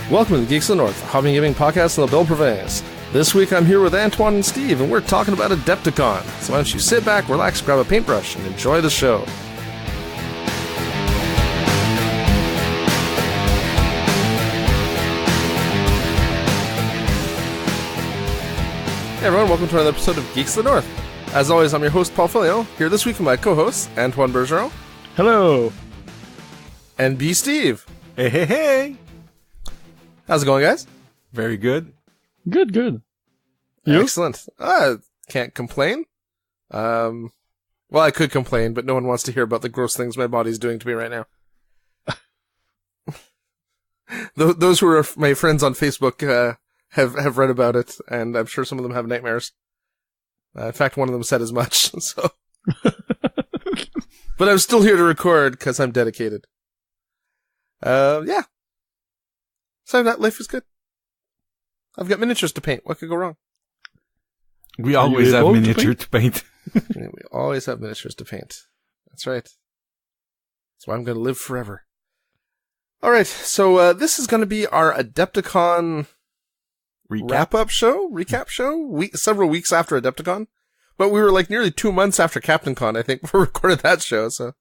Welcome to the Geeks of the North, a hobby gaming podcast in the Belle Province. This week I'm here with Antoine and Steve, and we're talking about Adepticon. So why don't you sit back, relax, grab a paintbrush, and enjoy the show. Hey everyone, welcome to another episode of Geeks of the North. As always, I'm your host, Paul Filio, here this week with my co-hosts, Antoine Bergeron. Hello. And B. Steve. Hey, hey, hey. How's it going, guys? Very good. Good. You? Excellent. Can't complain. Well, I could complain, but no one wants to hear about the gross things my body's doing to me right now. Those who are my friends on Facebook have read about it, and I'm sure some of them have nightmares. In fact, one of them said as much. So, but I'm still here to record because I'm dedicated. Yeah. So that life is good. I've got miniatures to paint. What could go wrong? We always have miniature to paint. We always have miniatures to paint. That's right. That's why I'm going to live forever. All right. So this is going to be our Adepticon recap show. Several weeks after Adepticon, but we were like nearly 2 months after CaptainCon, I think, before we recorded that show. So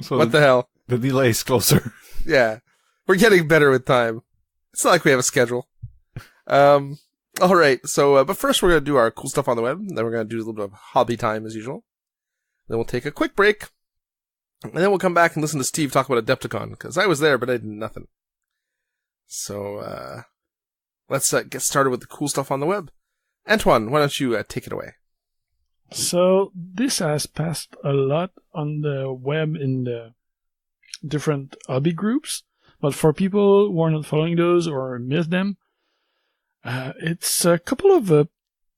what the hell? The delay is closer. Yeah. We're getting better with time. It's not like we have a schedule. All right. So, but first we're going to do our cool stuff on the web. Then we're going to do a little bit of hobby time as usual. Then we'll take a quick break. And then we'll come back and listen to Steve talk about Adepticon, because I was there, but I did nothing. So, let's get started with the cool stuff on the web. Antoine, why don't you take it away? So, this has passed a lot on the web in the different hobby groups. But for people who are not following those or missed them, it's a couple of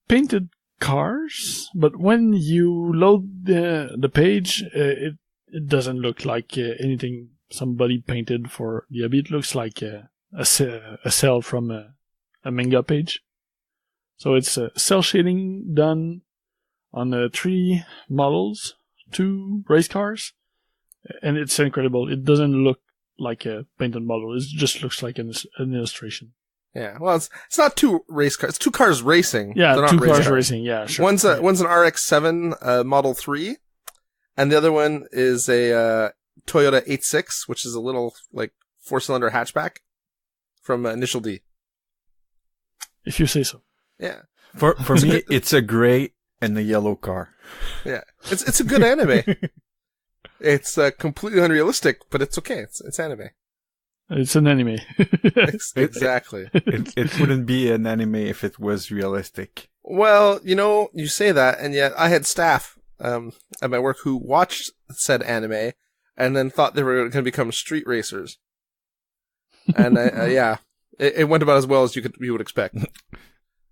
painted cars. But when you load the page, it doesn't look like anything somebody painted for the hobby. It looks like a cell from a manga page. So it's cell shading done on 3 models, 2 race cars, and it's incredible. It doesn't look like a painted model. It just looks like an illustration. Yeah, well, it's not 2 race cars. It's 2 cars racing. Yeah, 2 cars racing. Yeah, sure. One's an RX-7 Model 3, and the other one is a Toyota 86, which is a little like 4-cylinder hatchback from Initial D. If you say so. Yeah. For me, it's a gray and a yellow car. Yeah, it's a good anime. It's completely unrealistic, but it's okay. It's anime. It's an anime. Exactly. It wouldn't be an anime if it was realistic. Well, you say that, and yet I had staff at my work who watched said anime and then thought they were going to become street racers. And yeah, it went about as well as you would expect.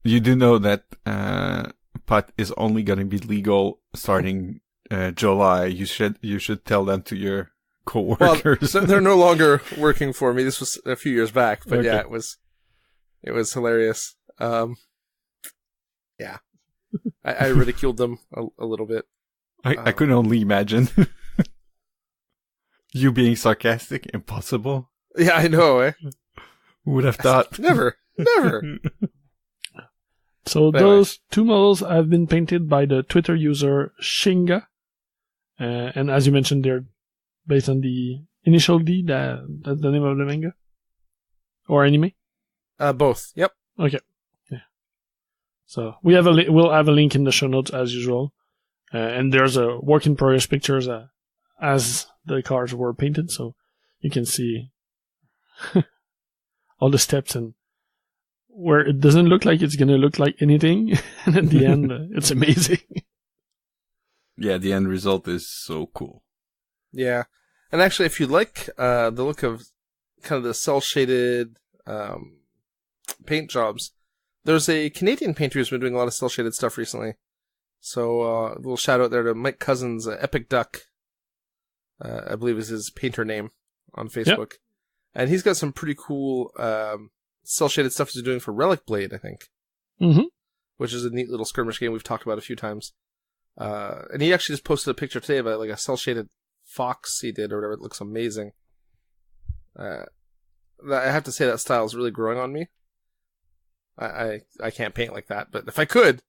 You do know that pot is only going to be legal starting July. You should tell them to your coworkers. Well, they're no longer working for me. This was a few years back, but okay. Yeah, it was hilarious. Yeah, I ridiculed them a little bit. I could only imagine you being sarcastic. Impossible. Yeah, I know. Who would have thought? Never. So but those 2 models have been painted by the Twitter user Shinga. And as you mentioned, they're based on the Initial D, that's the name of the manga? Or anime? Both. Yep. Okay. Yeah. So we'll have a link in the show notes as usual. And there's a work in progress pictures as the cars were painted, so you can see all the steps and where it doesn't look like it's going to look like anything. And at the end, it's amazing. Yeah, the end result is so cool. Yeah. And actually, if you like the look of kind of the cel-shaded paint jobs, there's a Canadian painter who's been doing a lot of cel-shaded stuff recently. So a little shout out there to Mike Cousins, Epic Duck, I believe is his painter name on Facebook. Yep. And he's got some pretty cool cel-shaded stuff he's doing for Relic Blade, I think. Mm-hmm. Which is a neat little skirmish game we've talked about a few times. And he actually just posted a picture today of a cel-shaded fox he did or whatever. It looks amazing. I have to say that style is really growing on me. I can't paint like that, but if I could,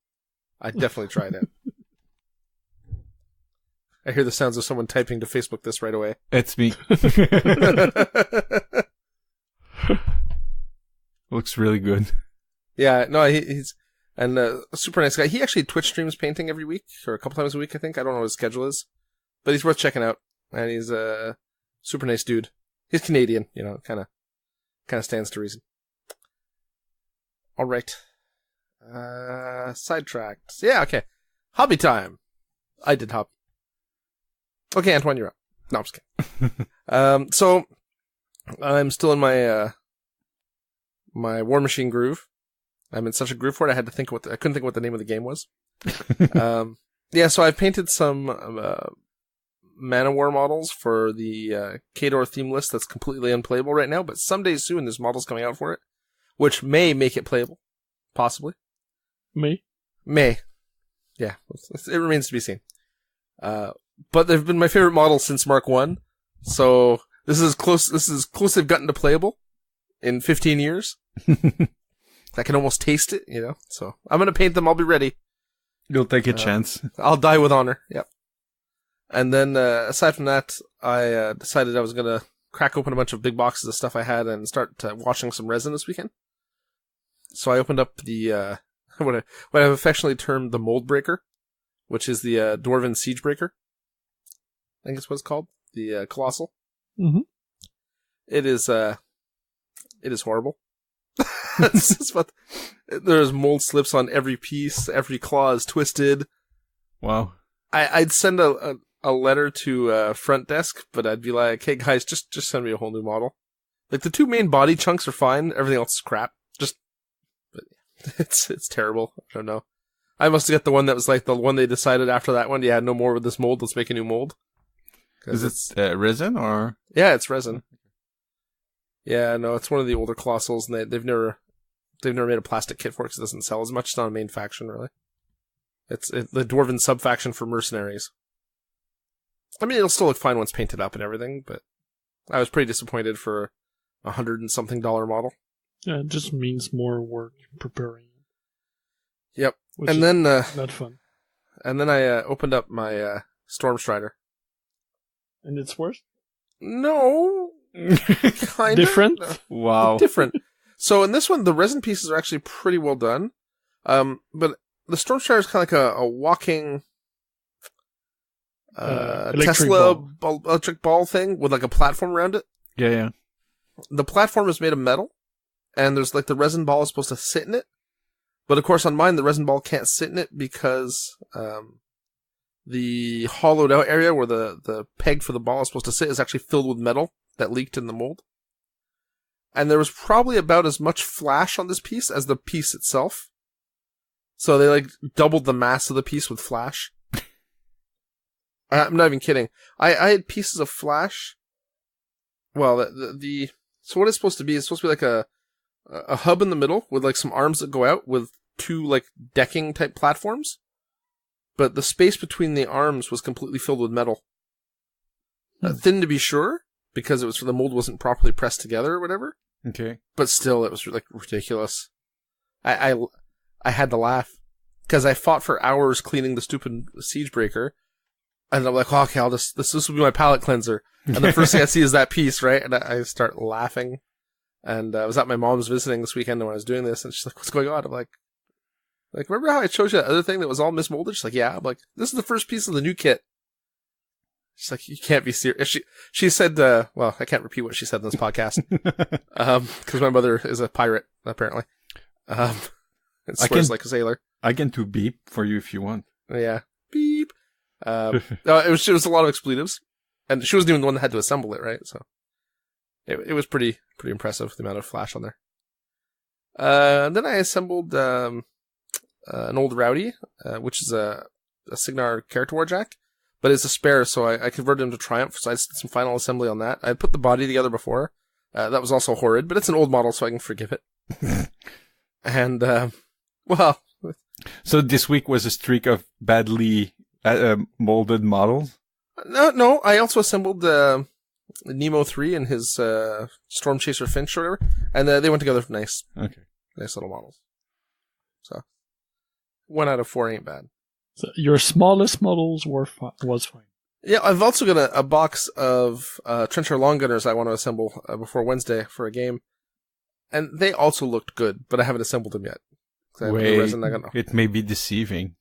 I'd definitely try it. I hear the sounds of someone typing to Facebook this right away. It's me. Looks really good. Yeah, no, he's a super nice guy. He actually Twitch streams painting every week, or a couple times a week, I think. I don't know what his schedule is, but he's worth checking out. And he's a super nice dude. He's Canadian, kind of stands to reason. All right. Sidetracked. Yeah, okay. Hobby time. I did hobby. Okay, Antoine, you're up. No, I'm just kidding. So I'm still in my my War Machine groove. I'm in such a groove for it. I couldn't think what the name of the game was. Yeah, so I've painted some Mana War models for the Kador theme list that's completely unplayable right now, but someday soon there's models coming out for it, which may make it playable. Possibly. May. Yeah, it remains to be seen. But they've been my favorite models since Mark 1, so this is close they've gotten to playable in 15 years. I can almost taste it, so I'm gonna paint them, I'll be ready. You'll take a chance. I'll die with honor, yep. And then, aside from that, I decided I was gonna crack open a bunch of big boxes of stuff I had and start washing some resin this weekend. So I opened up the, what I've affectionately termed the Mold Breaker, which is the Dwarven Siege Breaker. I think it's what it's called. The Colossal. Mm-hmm. It is horrible. There's mold slips on every piece. Every claw is twisted. Wow. I'd send a letter to front desk, but I'd be like, hey guys, just send me a whole new model. Like the two main body chunks are fine. Everything else is crap. But it's terrible. I don't know. I must have got the one that was like the one they decided after that one. Yeah, no more with this mold. Let's make a new mold. Is it resin or? Yeah, it's resin. Yeah, no, it's one of the older Colossals, and they've never made a plastic kit for it because it doesn't sell as much. It's not a main faction, really. It's the Dwarven sub-faction for mercenaries. I mean, it'll still look fine once painted up and everything, but I was pretty disappointed for $100 and something model. Yeah, it just means more work preparing. Yep. Which and is then not fun. And then I opened up my Stormstrider. And it's worse? No. Kind Different? Wow. Different. So in this one, the resin pieces are actually pretty well done. But the Stormstrider is kind of like a walking Tesla electric ball thing with like a platform around it. Yeah. The platform is made of metal, and there's like the resin ball is supposed to sit in it. But of course on mine, the resin ball can't sit in it because the hollowed out area where the peg for the ball is supposed to sit is actually filled with metal that leaked in the mold. And there was probably about as much flash on this piece as the piece itself. So they like doubled the mass of the piece with flash. I'm not even kidding. I had pieces of flash. Well, so what it's supposed to be is supposed to be like a hub in the middle with like some arms that go out with two like decking type platforms. But the space between the arms was completely filled with metal. Thin to be sure, because the mold wasn't properly pressed together or whatever. Okay. But still, it was like ridiculous. I had to laugh because I fought for hours cleaning the stupid siege breaker, and I'm like, oh, okay, this will be my palette cleanser. And the first thing I see is that piece, right? And I start laughing. And I was at my mom's visiting this weekend when I was doing this, and she's like, what's going on? I'm like, remember how I showed you that other thing that was all mismolded? She's like, yeah. I'm like, this is the first piece of the new kit. She's like, you can't be serious. She said, well, I can't repeat what she said in this podcast. Because my mother is a pirate, apparently. And swears like a sailor. I can do beep for you if you want. Yeah. Beep. It was a lot of expletives. And she wasn't even the one that had to assemble it, right? So it was pretty impressive, the amount of flash on there. And then I assembled an old Rowdy, which is a Signar character warjack. But it's a spare, so I converted him to Triumph, so I did some final assembly on that. I put the body together before. That was also horrid, but it's an old model, so I can forgive it. And, well... So this week was a streak of badly molded models? No, I also assembled Nemo 3 and his Storm Chaser Finch or whatever, and they went together nice. Okay. Nice little models. So 1 out of 4 ain't bad. So your smallest models was fine. Yeah, I've also got a box of Trencher Long Gunners I want to assemble before Wednesday for a game. And they also looked good, but I haven't assembled them yet. Wait, it may be deceiving.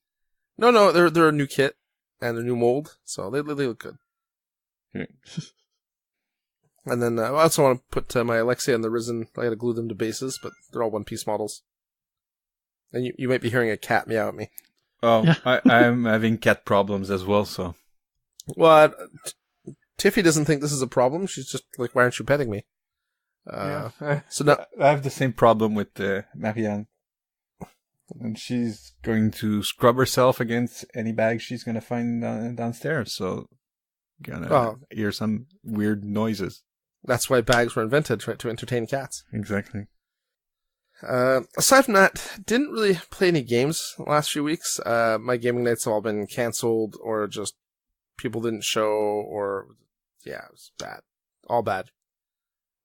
No, they're a new kit and a new mold, so they look good. And then I also want to put my Alexia and the Risen. I got to glue them to bases, but they're all one-piece models. And you might be hearing a cat meow at me. Oh, yeah. I'm having cat problems as well, so. Well, Tiffy doesn't think this is a problem. She's just like, why aren't you petting me? So now I have the same problem with Marianne. And she's going to scrub herself against any bag she's going to find downstairs, so gonna hear some weird noises. That's why bags were invented, to entertain cats. Exactly. Aside from that, didn't really play any games the last few weeks. My gaming nights have all been cancelled, or just people didn't show, or it was bad. All bad.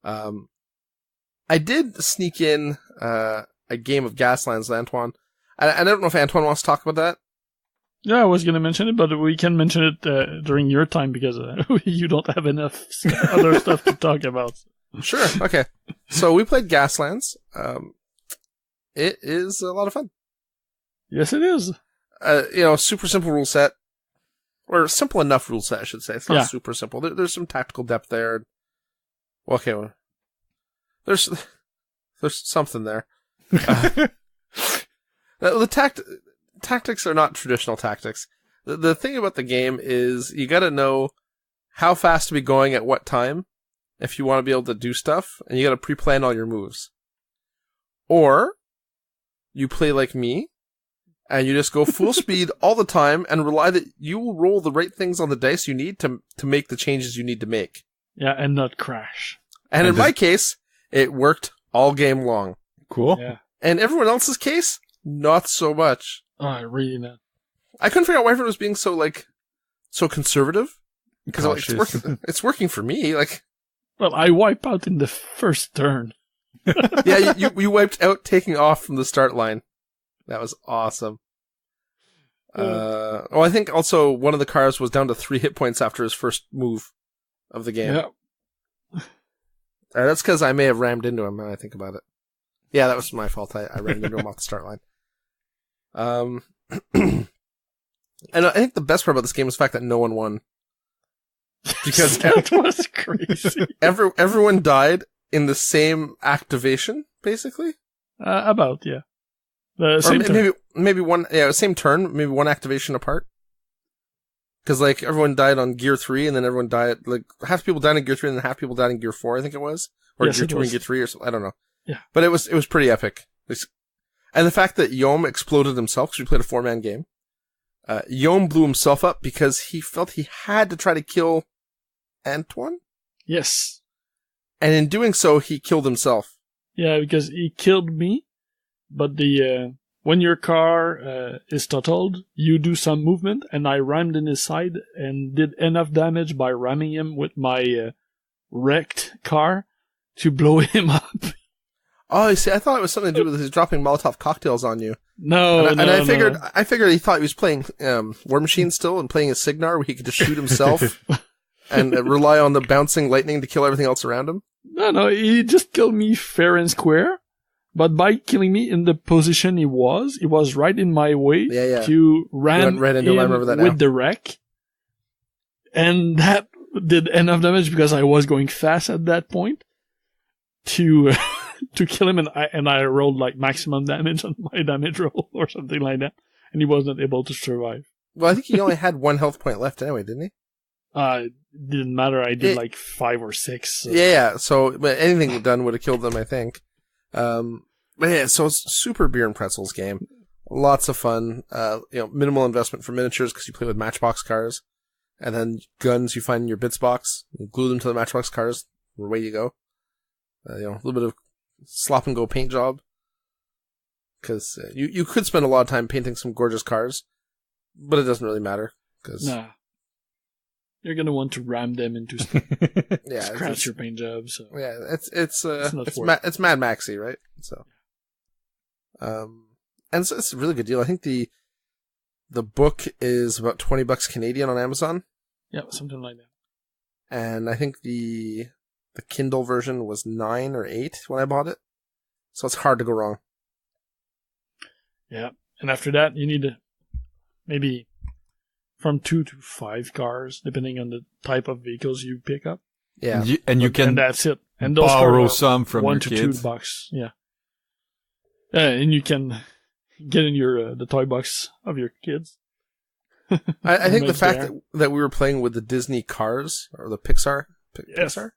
I did sneak in a game of Gaslands with Antoine. I don't know if Antoine wants to talk about that. Yeah, I was going to mention it, but we can mention it during your time because you don't have enough other stuff to talk about. Sure, okay. So we played Gaslands. It is a lot of fun. Yes, it is. Super simple rule set. Or simple enough rule set, I should say. It's not super simple. There's some tactical depth there. There's something there. The tactics are not traditional tactics. The thing about the game is you got to know how fast to be going at what time if you want to be able to do stuff, and you got to pre-plan all your moves. Or you play like me, and you just go full speed all the time and rely that you will roll the right things on the dice you need to make the changes you need to make. Yeah, and not crash. And in my case, it worked all game long. Cool. Yeah. And everyone else's case, not so much. Oh, really not. I couldn't figure out why everyone was being so conservative. Because it's working for me. Well, I wipe out in the first turn. Yeah, you wiped out taking off from the start line. That was awesome. I think also one of the cars was down to 3 hit points after his first move of the game. Yeah. That's because I may have rammed into him when I think about it. Yeah, that was my fault. I rammed into him off the start line. And I think the best part about this game is the fact that no one won. Because that was crazy. Everyone died in the same activation, basically. About, yeah. The same turn. Maybe one, same turn, maybe one activation apart. Because, everyone died on Gear 3, and then everyone died, half people died in Gear 3, and then half people died in Gear 4, I think it was. Or yes, Gear 2 and Gear 3, or something, I don't know. Yeah. But it was pretty epic. And the fact that Yom exploded himself, because we played a 4-man game. Yom blew himself up because he felt he had to try to kill Antoine? Yes. And in doing so, he killed himself. Yeah, because he killed me, but when your car is totaled, you do some movement, and I rammed in his side and did enough damage by ramming him with my wrecked car to blow him up. Oh, you see, I thought it was something to do with his dropping Molotov cocktails on you. No, I figured he thought he was playing War Machine still and playing a Signar where he could just shoot himself and rely on the bouncing lightning to kill everything else around him. No, he just killed me fair and square. But by killing me in the position he was right in my way to ram right into him. I remember that now. With the wreck. And that did enough damage because I was going fast at that point to kill him, and I rolled maximum damage on my damage roll or something like that, and he wasn't able to survive. Well, I think he only had 1 health point left anyway, didn't he? It didn't matter. I did 5 or 6. So. Yeah. So anything done would have killed them, I think. But yeah, so it's super beer and pretzels game. Lots of fun. Minimal investment for miniatures because you play with Matchbox cars, and then guns you find in your bits box. You glue them to the Matchbox cars. Away you go. A little bit of slop and go paint job. Because you could spend a lot of time painting some gorgeous cars, but it doesn't really matter. Cause You're gonna want to ram them into scratch your paint job. So yeah, it's Mad Maxy, right? So, and it's a really good deal. I think the book is about $20 Canadian on Amazon. Yeah, something like that. And I think the Kindle version was $9 or $8 when I bought it. So it's hard to go wrong. Yeah, and after that, you need maybe from 2 to 5 cars, depending on the type of vehicles you pick up. Yeah, and that's it. And those borrow some from $1 your to kids. $2. Yeah, and you can get in your the toy box of your kids. I think the fact that we were playing with the Disney cars or the Pixar. Yes. Pixar?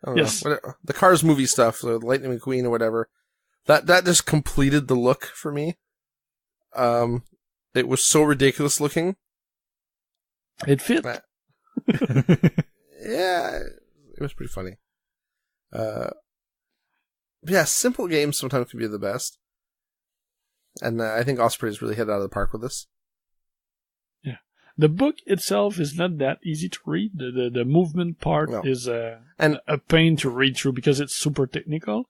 I don't know. The Cars movie stuff, the Lightning McQueen or whatever. That just completed the look for me. It was so ridiculous looking. It fit. Yeah, it was pretty funny. Yeah, simple games sometimes can be the best. And I think Osprey's really hit it out of the park with this. Yeah. The book itself is not that easy to read. The movement part is a pain to read through because it's super technical.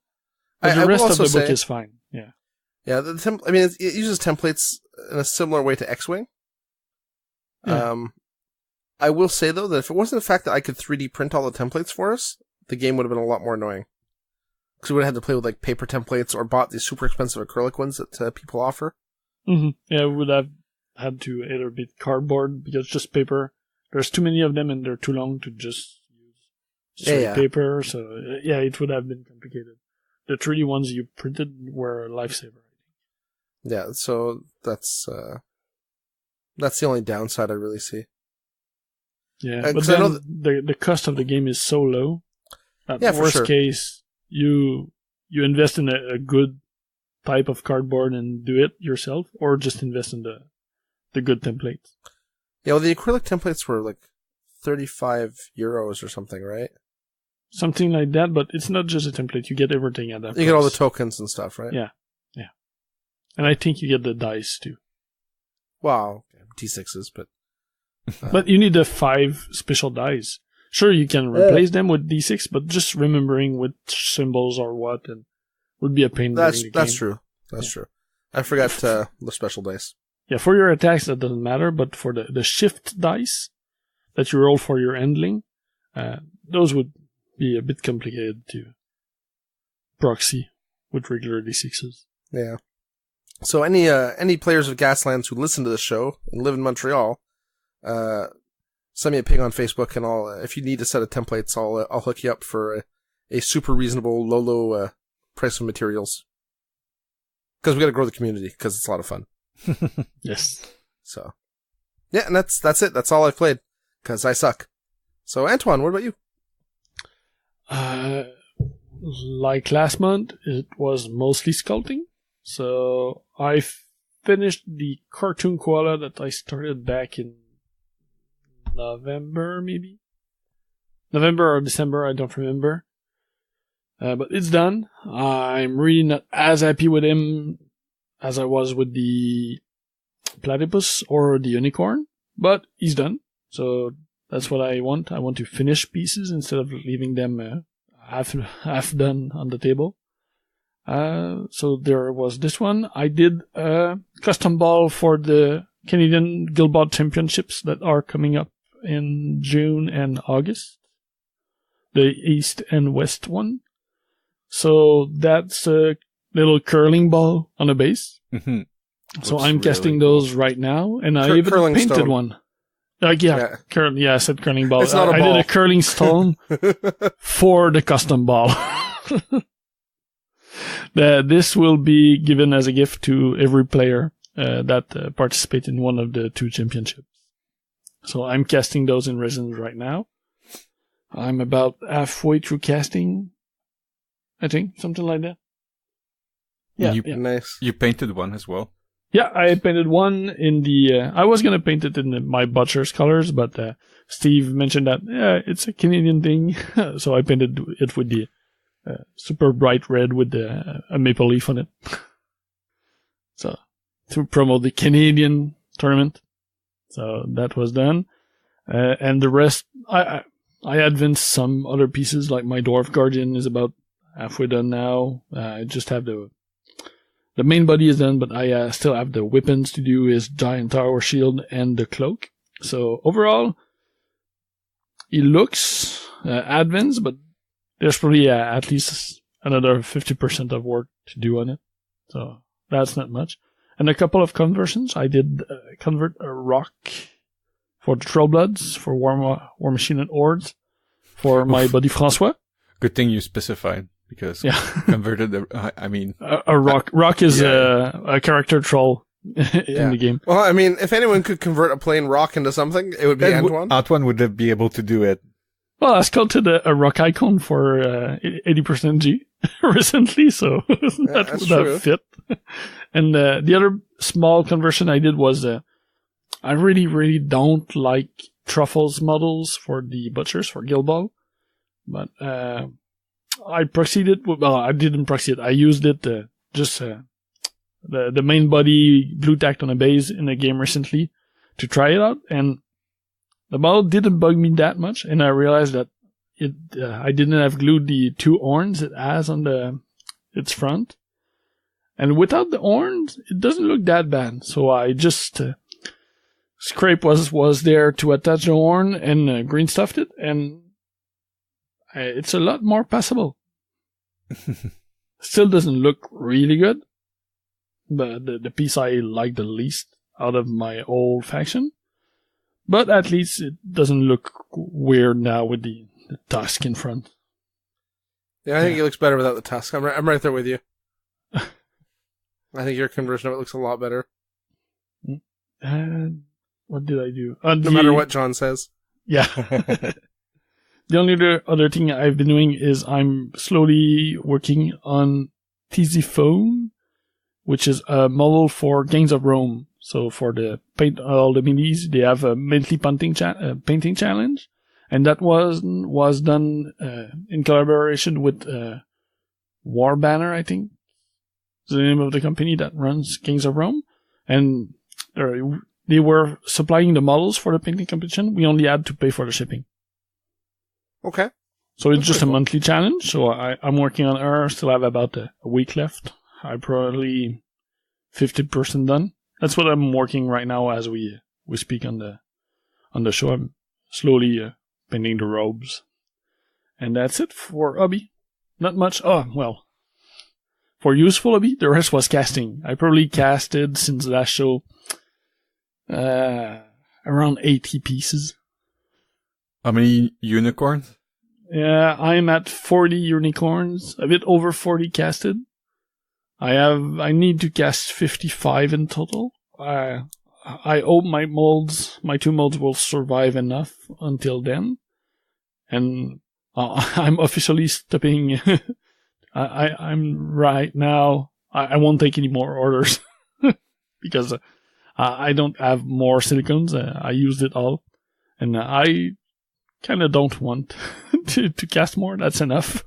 But the rest of the book is fine. Yeah. Yeah, it uses templates in a similar way to X-Wing. Yeah. I will say, though, that if it wasn't the fact that I could 3D print all the templates for us, the game would have been a lot more annoying. Because we would have had to play with like paper templates or bought these super expensive acrylic ones that people offer. Mm-hmm. Yeah, we would have had to either be cardboard because just paper. There's too many of them and they're too long to just use straight paper. So, yeah, it would have been complicated. The 3D ones you printed were a lifesaver. Yeah, so that's the only downside I really see. Yeah, but then the cost of the game is so low. That worst case, you invest in a good type of cardboard and do it yourself, or just invest in the good templates. Yeah, well, the acrylic templates were like €35 or something, right? Something like that, but it's not just a template. You get everything at that price. You get all the tokens and stuff, right? Yeah. And I think you get the dice, too. Wow. D6s, but... But you need the 5 special dice. Sure, you can replace them with D6, but just remembering which symbols are what and would be a pain. That's true. That's true. I forgot the special dice. Yeah, for your attacks, that doesn't matter, but for the shift dice that you roll for your handling, those would be a bit complicated to proxy with regular D6s. Yeah. So any players of Gaslands who listen to the show and live in Montreal, send me a ping on Facebook, and if you need a set of templates, I'll hook you up for a super reasonable low price of materials. Because we got to grow the community, because it's a lot of fun. Yes. So, yeah, and that's it. That's all I've played, because I suck. So, Antoine, what about you? Like last month, it was mostly sculpting. So I finished the cartoon koala that I started back in November, maybe? November or December, I don't remember. But it's done. I'm really not as happy with him as I was with the platypus or the unicorn, but he's done. So that's what I want. I want to finish pieces instead of leaving them half done on the table. So there was this one. I did a custom ball for the Canadian Guildbot Championships that are coming up in June and August. The East and West one. So that's a little curling ball on a base. Mm-hmm. So I'm casting those right now, and I even painted stone. One. I said curling ball. It's not a ball. I did a curling stone for the custom ball. This will be given as a gift to every player that participate in one of the 2 championships. So I'm casting those in resins right now. I'm about halfway through casting, I think, something like that. Yeah, nice. You painted one as well. Yeah, I painted one in the... I was going to paint it in my butcher's colors, but Steve mentioned that it's a Canadian thing. So I painted it with the super bright red with a maple leaf on it. So, to promote the Canadian tournament. So that was done. And the rest, I advanced some other pieces, like my Dwarf Guardian is about halfway done now. I just have the main body is done, but I still have the weapons to do, his giant tower shield and the cloak. So overall, it looks advanced, but there's probably at least another 50% of work to do on it. So that's not much. And a couple of conversions. I did convert a rock for the Trollbloods, for War Machine and Hordes, for my buddy Francois. Good thing you specified, because converted a rock. Rock is a character troll in the game. Well, I mean, if anyone could convert a plain rock into something, it would be Antoine. Antoine would be able to do it. Well, I sculpted a rock icon for 80% G recently, so that fit. And the other small conversion I did was I really, really don't like Truffles models for the Butchers, for Guild Ball. But I proceeded, well, I didn't proceed. I used it just the main body blue tacked on a base in a game recently to try it out, and the model didn't bug me that much, and I realized that I didn't have glued the 2 horns it has on its front. And without the horns, it doesn't look that bad. So I just scrape was there to attach the horn and green stuffed it, and it's a lot more passable. Still doesn't look really good, but the piece I like the least out of my old faction. But at least it doesn't look weird now with the tusk in front. Yeah, I think it looks better without the tusk. I'm right there with you. I think your conversion of it looks a lot better. What did I do? No matter what John says. Yeah. The only other thing I've been doing is I'm slowly working on Tisiphone, which is a model for Gangs of Rome. So for the paint all the minis, they have a monthly painting challenge, and that was done in collaboration with War Banner, I think, is the name of the company that runs Gangs of Rome, and they were supplying the models for the painting competition. We only had to pay for the shipping. Okay. So it's just a monthly challenge. So I'm working on her. Still have about a week left. I'm probably 50% done. That's what I'm working right now as we speak on the show. I'm slowly painting the robes, and that's it for hobby. Not much. Oh well, for useful hobby, the rest was casting. I probably casted since the last show around 80 pieces. How many unicorns? Yeah, I'm at 40 unicorns, a bit over 40 casted. I need to cast 55 in total. I hope my 2 molds will survive enough until then. And I'm officially stopping. I'm right now. I won't take any more orders because I don't have more silicones. I used it all, and I kind of don't want to cast more. That's enough.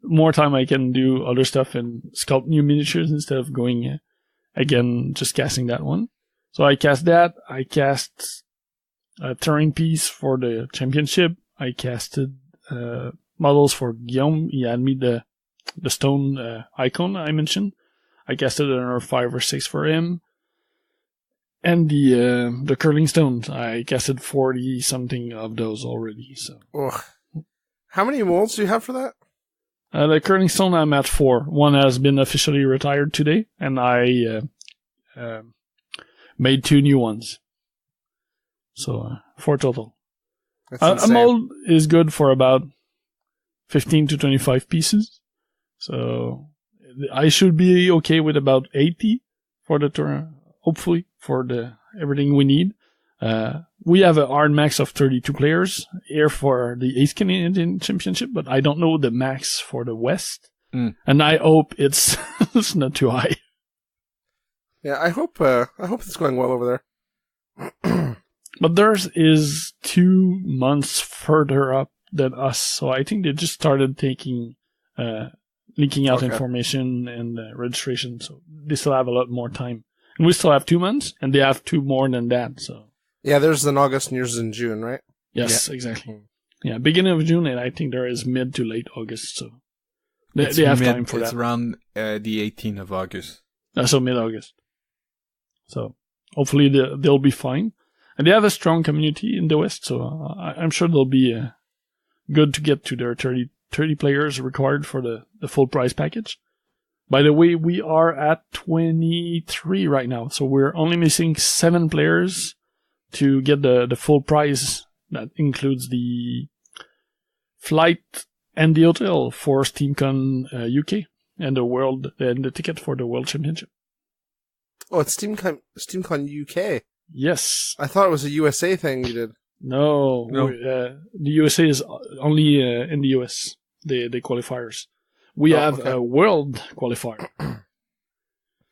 More time I can do other stuff and sculpt new miniatures instead of going again just casting that one. So I cast that. I cast a terrain piece for the championship. I casted models for Guillaume. He had me the stone icon I mentioned. I casted another 5 or 6 for him. And the curling stones. I casted 40 something of those already. So. Ugh. How many molds do you have for that? The curling stone I'm at 4. One has been officially retired today, and I made 2 new ones. So 4 total. A mold is good for about 15 to 25 pieces. So I should be okay with about 80 for the turn, hopefully, for everything we need. We have a hard max of 32 players here for the 8th Canadian Championship, but I don't know the max for the West. And I hope it's not too high. Yeah, I hope it's going well over there. But theirs is 2 months further up than us, so I think they just started taking leaking out information and registration, so they still have a lot more time. And we still have 2 months, and they have 2 more than that, so Yeah, theirs is in August and yours is in June, right? Yes, exactly. Yeah, beginning of June, and I think there is mid to late August, so they have time for that. It's around the 18th of August. So mid-August. So hopefully they'll be fine. And they have a strong community in the West, so I'm sure they'll be good to get to their 30 players required for the full prize package. By the way, we are at 23 right now, so we're only missing 7 players to get the full prize. That includes the flight and the hotel for SteamCon UK and the ticket for the World Championship. Oh, it's SteamCon UK. Yes. I thought it was a USA thing you did. No. The USA is only in the US, the qualifiers. We have a world qualifier.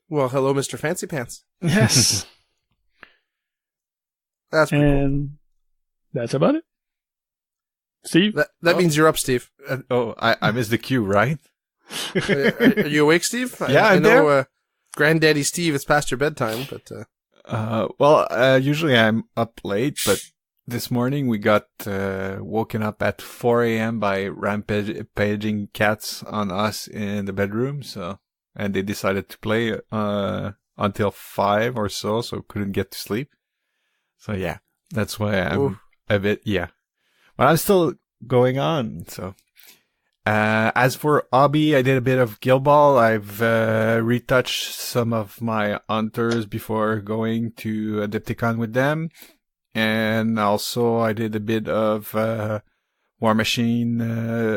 Well, hello, Mr. Fancy Pants. Yes. That's pretty cool. That's about it. Steve? That means you're up, Steve. I missed the cue, right? Are you awake, Steve? Yeah, I know, Granddaddy Steve, it's past your bedtime, but... usually I'm up late, but this morning we got woken up at 4 a.m. by rampaging cats on us in the bedroom, and they decided to play until 5 or so couldn't get to sleep. So yeah, that's why I'm a bit, but I'm still going on, so. As for hobby, I did a bit of Guild Ball. I've retouched some of my hunters before going to Adepticon with them. And also I did a bit of War Machine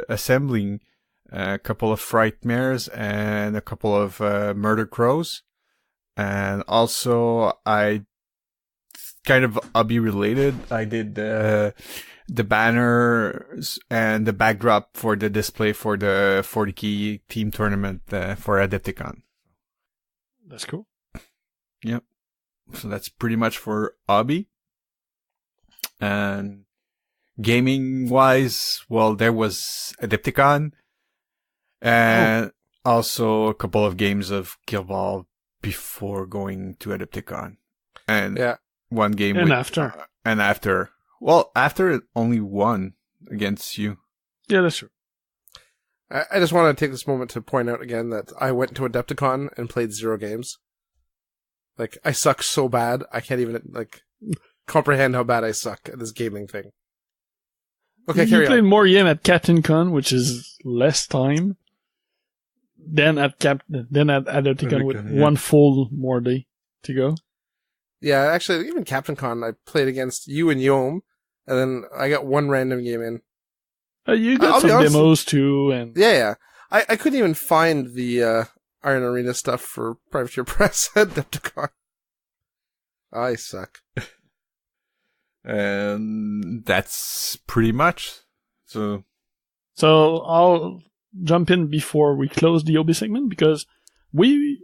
assembling, a couple of Frightmares and a couple of Murder Crows. And also I kind of hobby related. I did the banners and the backdrop for the display for the 40 key team tournament for Adepticon. That's cool. Yep. So that's pretty much for hobby. And gaming wise, well, there was Adepticon and also a couple of games of Guild Ball before going to Adepticon. And one game after. Well, after only one against you. Yeah, that's true. I just want to take this moment to point out again that I went to Adepticon and played 0 games. Like, I suck so bad, I can't even, comprehend how bad I suck at this gaming thing. Okay, carry on. You played more game at Captain Con, which is less time, than at Adepticon with one full more day to go. Yeah, actually, even Captain Con, I played against you and Yom, and then I got one random game in. You got some demos too, and yeah. I couldn't even find the Iron Arena stuff for Privateer Press at Adepticon. I suck. And that's pretty much. So I'll jump in before we close the OB segment because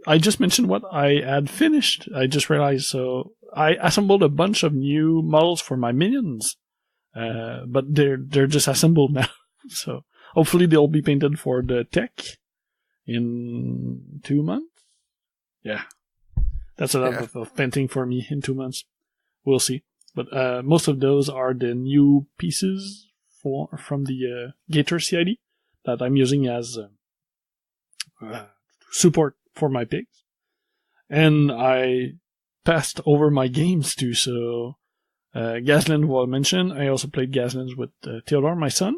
I just mentioned what I had finished. I just realized, so I assembled a bunch of new models for my minions, but they're just assembled now. So hopefully they'll be painted for the tech in 2 months. Yeah, that's a lot of painting for me in 2 months. We'll see. But most of those are the new pieces from the Gator CID that I'm using as support for my pigs. And I passed over my games too, so Gasland was mentioned. I also played Gaslands with Theodore, my son,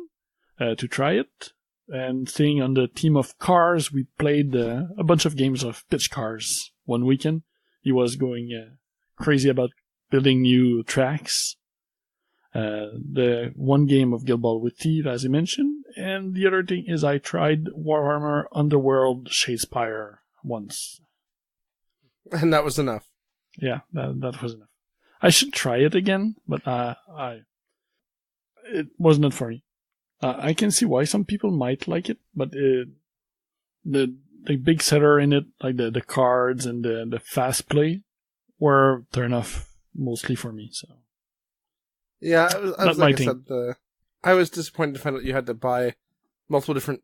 to try it. And staying on the theme of cars, we played a bunch of games of pitch cars one weekend. He was going crazy about building new tracks. The one game of Guild Ball with Steve, as he mentioned. And the other thing is I tried Warhammer Underworld Shadespire once. And that was enough. Yeah, that was enough. I should try it again, but it was not for me. I can see why some people might like it, but the big setter in it, like the cards and the fast play, were turn off mostly for me. So yeah, I was disappointed to find out you had to buy multiple different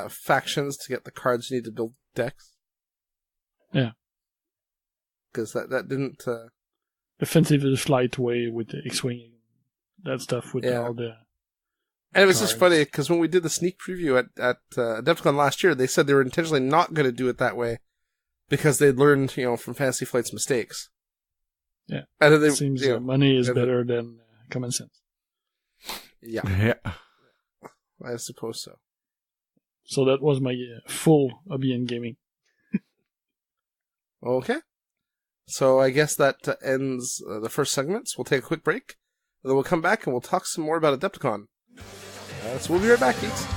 factions to get the cards you need to build decks. Yeah, because that didn't. offensive is flight way with the X-Wing, that stuff with all the... And it was just funny, because when we did the sneak preview at Adepticon last year, they said they were intentionally not going to do it that way, because they'd learned, from Fantasy Flight's mistakes. Yeah. And then it seems money is better than common sense. Yeah. I suppose so. So that was my full hobby in gaming. Okay. So I guess that ends the first segment. So we'll take a quick break. And then we'll come back and we'll talk some more about Adepticon. So we'll be right back, geeks.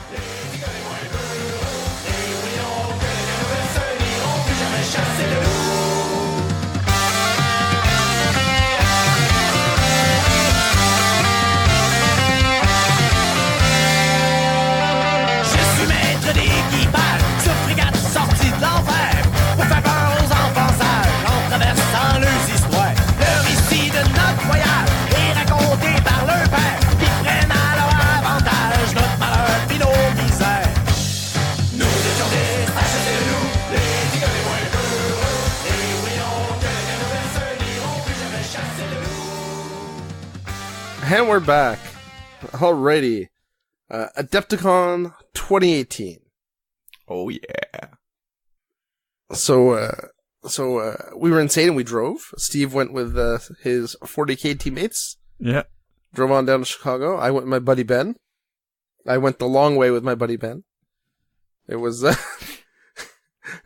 And we're back. Alrighty. Adepticon 2018. Oh, yeah. So we were insane and we drove. Steve went with his 40K teammates. Yeah. Drove on down to Chicago. I went with my buddy Ben. I went the long way with my buddy Ben. It was it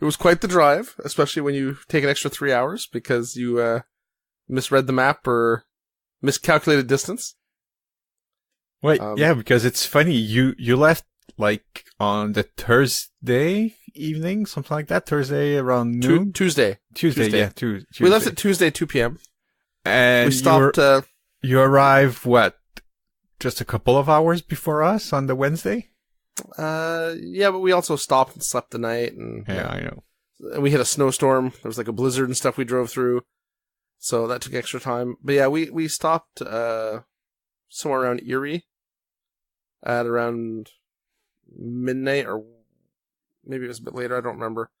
was quite the drive, especially when you take an extra 3 hours because you misread the map or miscalculated distance. Wait, yeah, because it's funny. You left like on the Thursday evening, something like that. Thursday around noon. Tuesday. Yeah, Tuesday. We left at Tuesday 2 p.m. And we stopped. You arrived just a couple of hours before us on the Wednesday. Yeah, but we also stopped and slept the night, and yeah, I know. And we hit a snowstorm. There was like a blizzard and stuff we drove through. So that took extra time. But yeah, we stopped somewhere around Erie at around midnight, or maybe it was a bit later, I don't remember.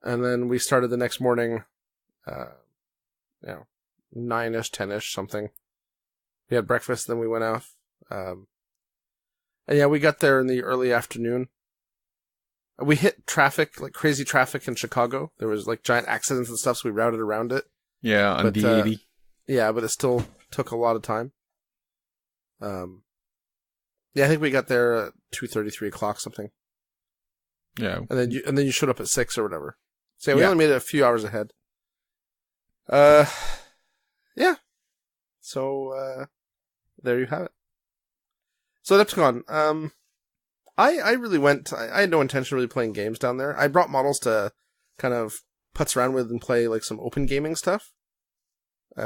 And then we started the next morning, 9-ish, 10-ish, something. We had breakfast, then we went out. And yeah, we got there in the early afternoon. We hit traffic, like crazy traffic in Chicago. There was like giant accidents and stuff, so we routed around it. Yeah, on D80. Yeah, but it still took a lot of time. Yeah, I think we got there at 2:30, 3 o'clock, something. Yeah. And then you showed up at 6 or whatever. So yeah, we only made it a few hours ahead. Yeah. So, there you have it. So Adepticon, I really went, I had no intention of really playing games down there. I brought models to kind of putz around with and play like some open gaming stuff,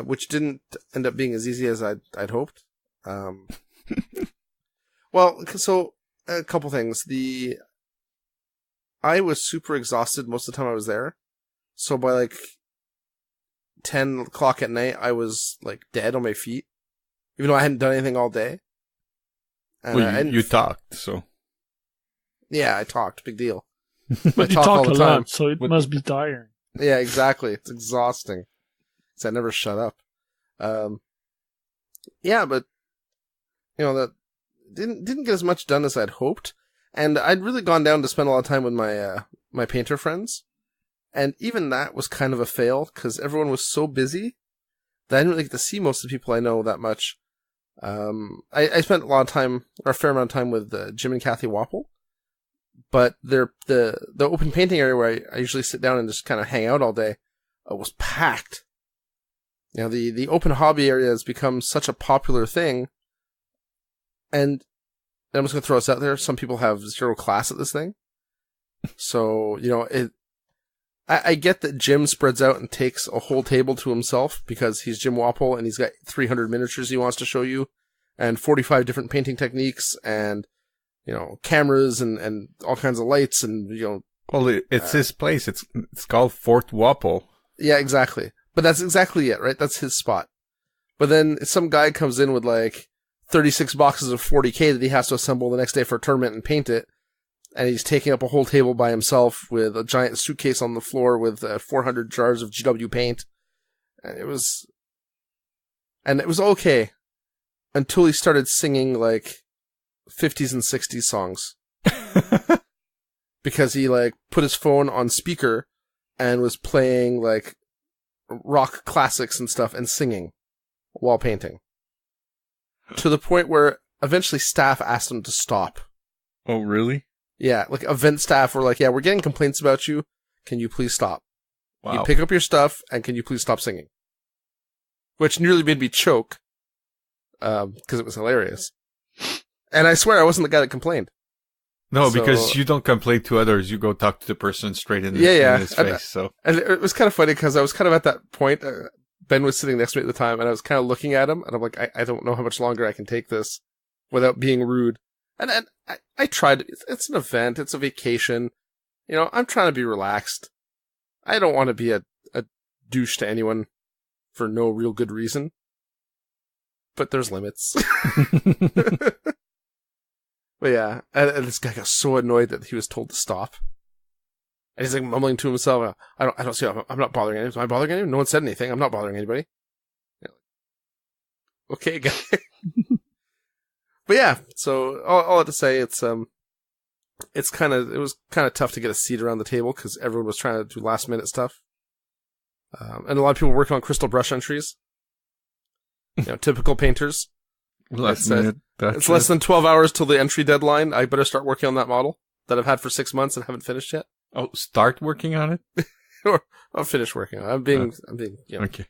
which didn't end up being as easy as I'd hoped. Well, so a couple things. I was super exhausted most of the time I was there. So by like 10 o'clock at night, I was like dead on my feet, even though I hadn't done anything all day. And well, you talked, so. Yeah, I talked. Big deal. But you talk a lot, so it must be tiring. Yeah, exactly. It's exhausting. Because I never shut up. Yeah, but, that didn't get as much done as I'd hoped. And I'd really gone down to spend a lot of time with my painter friends. And even that was kind of a fail, because everyone was so busy that I didn't really get to see most of the people I know that much. I spent a fair amount of time with Jim and Kathy Wapple, but the open painting area where I usually sit down and just kind of hang out all day was packed. The open hobby area has become such a popular thing, and I'm just going to throw this out there. Some people have zero class at this thing. So, I get that Jim spreads out and takes a whole table to himself because he's Jim Wapple and he's got 300 miniatures he wants to show you and 45 different painting techniques and, cameras and all kinds of lights and, Well, it's his place. It's called Fort Wapple. Yeah, exactly. But that's exactly it, right? That's his spot. But then some guy comes in with like 36 boxes of 40K that he has to assemble the next day for a tournament and paint it. And he's taking up a whole table by himself with a giant suitcase on the floor with 400 jars of GW paint. And it was And it was okay until he started singing, like, 50s and 60s songs. Because he, like, put his phone on speaker and was playing, like, rock classics and stuff and singing while painting. To the point where eventually staff asked him to stop. Oh, really? Yeah, like, event staff were like, yeah, we're getting complaints about you. Can you please stop? Wow. You pick up your stuff, and can you please stop singing? Which nearly made me choke, because it was hilarious. And I swear I wasn't the guy that complained. No, because you don't complain to others. You go talk to the person straight in, in his face. So, and it was kind of funny because I was kind of at that point. Ben was sitting next to me at the time, and I was kind of looking at him, and I'm like, I don't know how much longer I can take this without being rude. And I tried. It's an event. It's a vacation. You know, I'm trying to be relaxed. I don't want to be a douche to anyone for no real good reason. But there's limits. But yeah, and this guy got so annoyed that he was told to stop. And he's like mumbling to himself, I don't see, I'm not bothering anyone. Am I bothering anyone? No one said anything. I'm not bothering anybody. Okay, guy. But yeah, so all I have to say, it was kind of tough to get a seat around the table because everyone was trying to do last minute stuff. And a lot of people working on crystal brush entries. You know, typical painters. Last minute. It's less than 12 hours till the entry deadline. I better start working on that model that I've had for 6 months and haven't finished yet. Oh, start working on it? Or I'll finish working on it. I'm being, you know. Okay.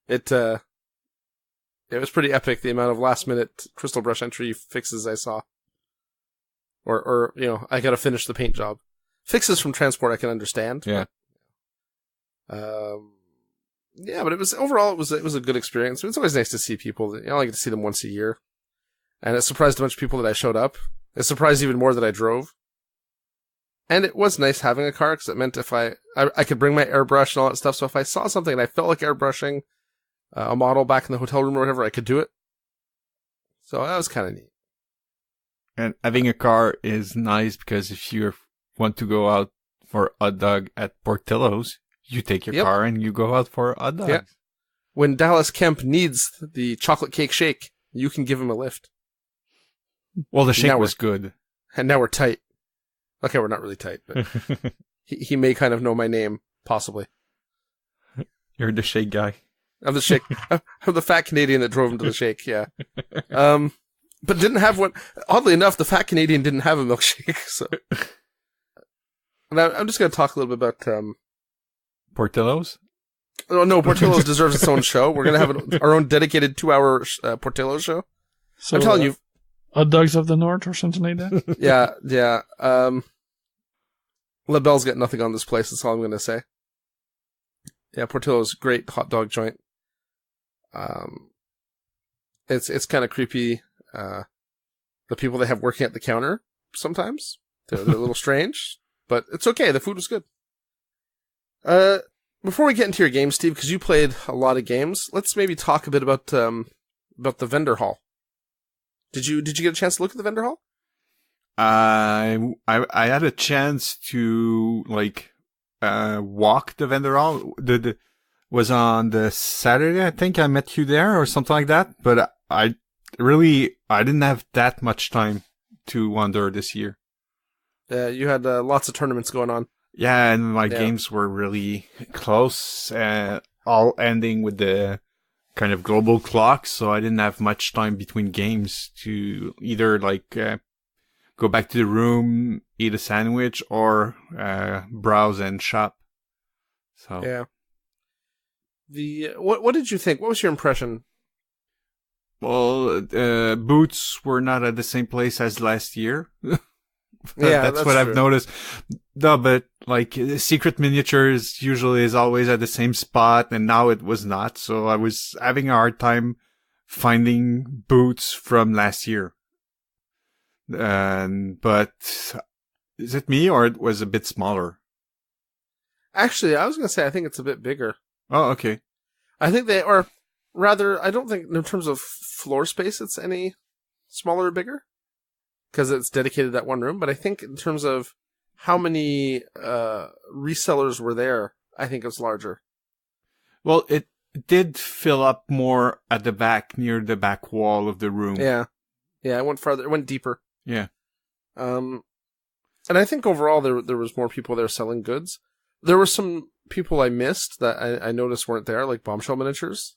It was pretty epic, the amount of last minute crystal brush entry fixes I saw. Or, you know, I gotta finish the paint job. Fixes from transport I can understand. Yeah. Yeah, but overall it was a good experience. It's always nice to see people. You know, I get to see them once a year. And it surprised a bunch of people that I showed up. It surprised even more that I drove. And it was nice having a car, because it meant if I could bring my airbrush and all that stuff, so if I saw something and I felt like airbrushing a model back in the hotel room or whatever, I could do it. So that was kind of neat. And having a car is nice, because if you want to go out for a hot dog at Portillo's, you take your car and you go out for a hot dog. Yeah. When Dallas Kemp needs the chocolate cake shake, you can give him a lift. Well, the shake was good. And now we're tight. Okay, we're not really tight, but he may kind of know my name, possibly. You're the shake guy. I'm the shake. I'm the fat Canadian that drove him to the shake, yeah. But didn't have one. Oddly enough, the fat Canadian didn't have a milkshake, so. And I'm just going to talk a little bit about Portillo's? Oh, no, Portillo's deserves its own show. We're going to have our own dedicated 2-hour Portillo's show. So, I'm telling you. Hot Dogs of the North or something like that? Yeah. LaBelle's got nothing on this place, that's all I'm going to say. Yeah, Portillo's great hot dog joint. It's kind of creepy. The people they have working at the counter, sometimes. They're a little strange, but it's okay. The food was good. Before we get into your game, Steve, because you played a lot of games, let's maybe talk a bit about the vendor hall. Did you get a chance to look at the vendor hall? I had a chance to walk the vendor hall. Was on the Saturday, I think I met you there or something like that. But I didn't have that much time to wander this year. You had lots of tournaments going on. Yeah, and my games were really close, all ending with the kind of global clock, so I didn't have much time between games to either go back to the room, eat a sandwich, or browse and shop. So yeah. What did you think? What was your impression? Well, booths were not at the same place as last year. That's what true. I've noticed. No, but Secret Miniatures usually is always at the same spot, and now it was not. So I was having a hard time finding booths from last year. But is it me, or it was a bit smaller? Actually, I was going to say I think it's a bit bigger. Oh, okay. I think they are, rather, I don't think in terms of floor space it's any smaller or bigger, because it's dedicated to that one room. But I think in terms of how many resellers were there, I think it's larger. Well, did fill up more at the back, near the back wall of the room. Yeah. Yeah, it went farther. It went deeper. Yeah. And I think overall there was more people there selling goods. There were some people I missed that I noticed weren't there, like Bombshell Miniatures.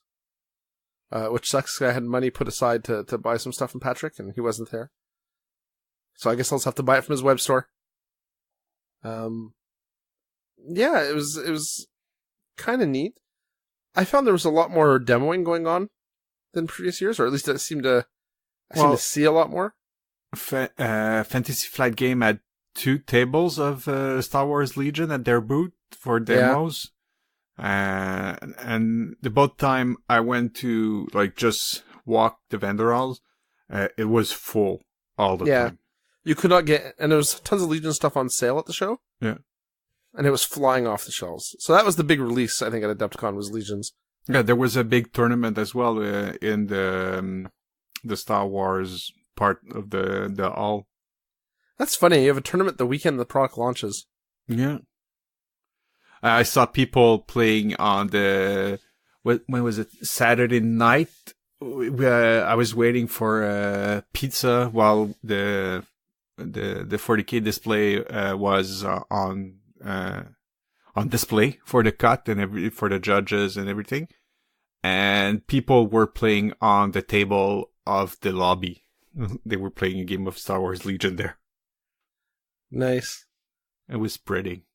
Which sucks. I had money put aside to buy some stuff from Patrick, and he wasn't there. So I guess I'll just have to buy it from his web store. Yeah, it was kind of neat. I found there was a lot more demoing going on than previous years, or at least I seem to see a lot more. Fantasy Flight Game had 2 tables of Star Wars Legion at their booth for demos. Yeah. And the both time I went to just walk the vendor halls, it was full all the time. You could not get, and there was tons of Legion stuff on sale at the show. Yeah. And it was flying off the shelves. So that was the big release, I think, at Adepticon was Legions. Yeah, there was a big tournament as well in the Star Wars part of the hall. That's funny. You have a tournament the weekend the product launches. Yeah. I saw people playing on when was it? Saturday night. I was waiting for pizza while the 40K display was on display for the cut and for the judges and everything. And people were playing on the table of the lobby. They were playing a game of Star Wars Legion there. Nice. It was pretty.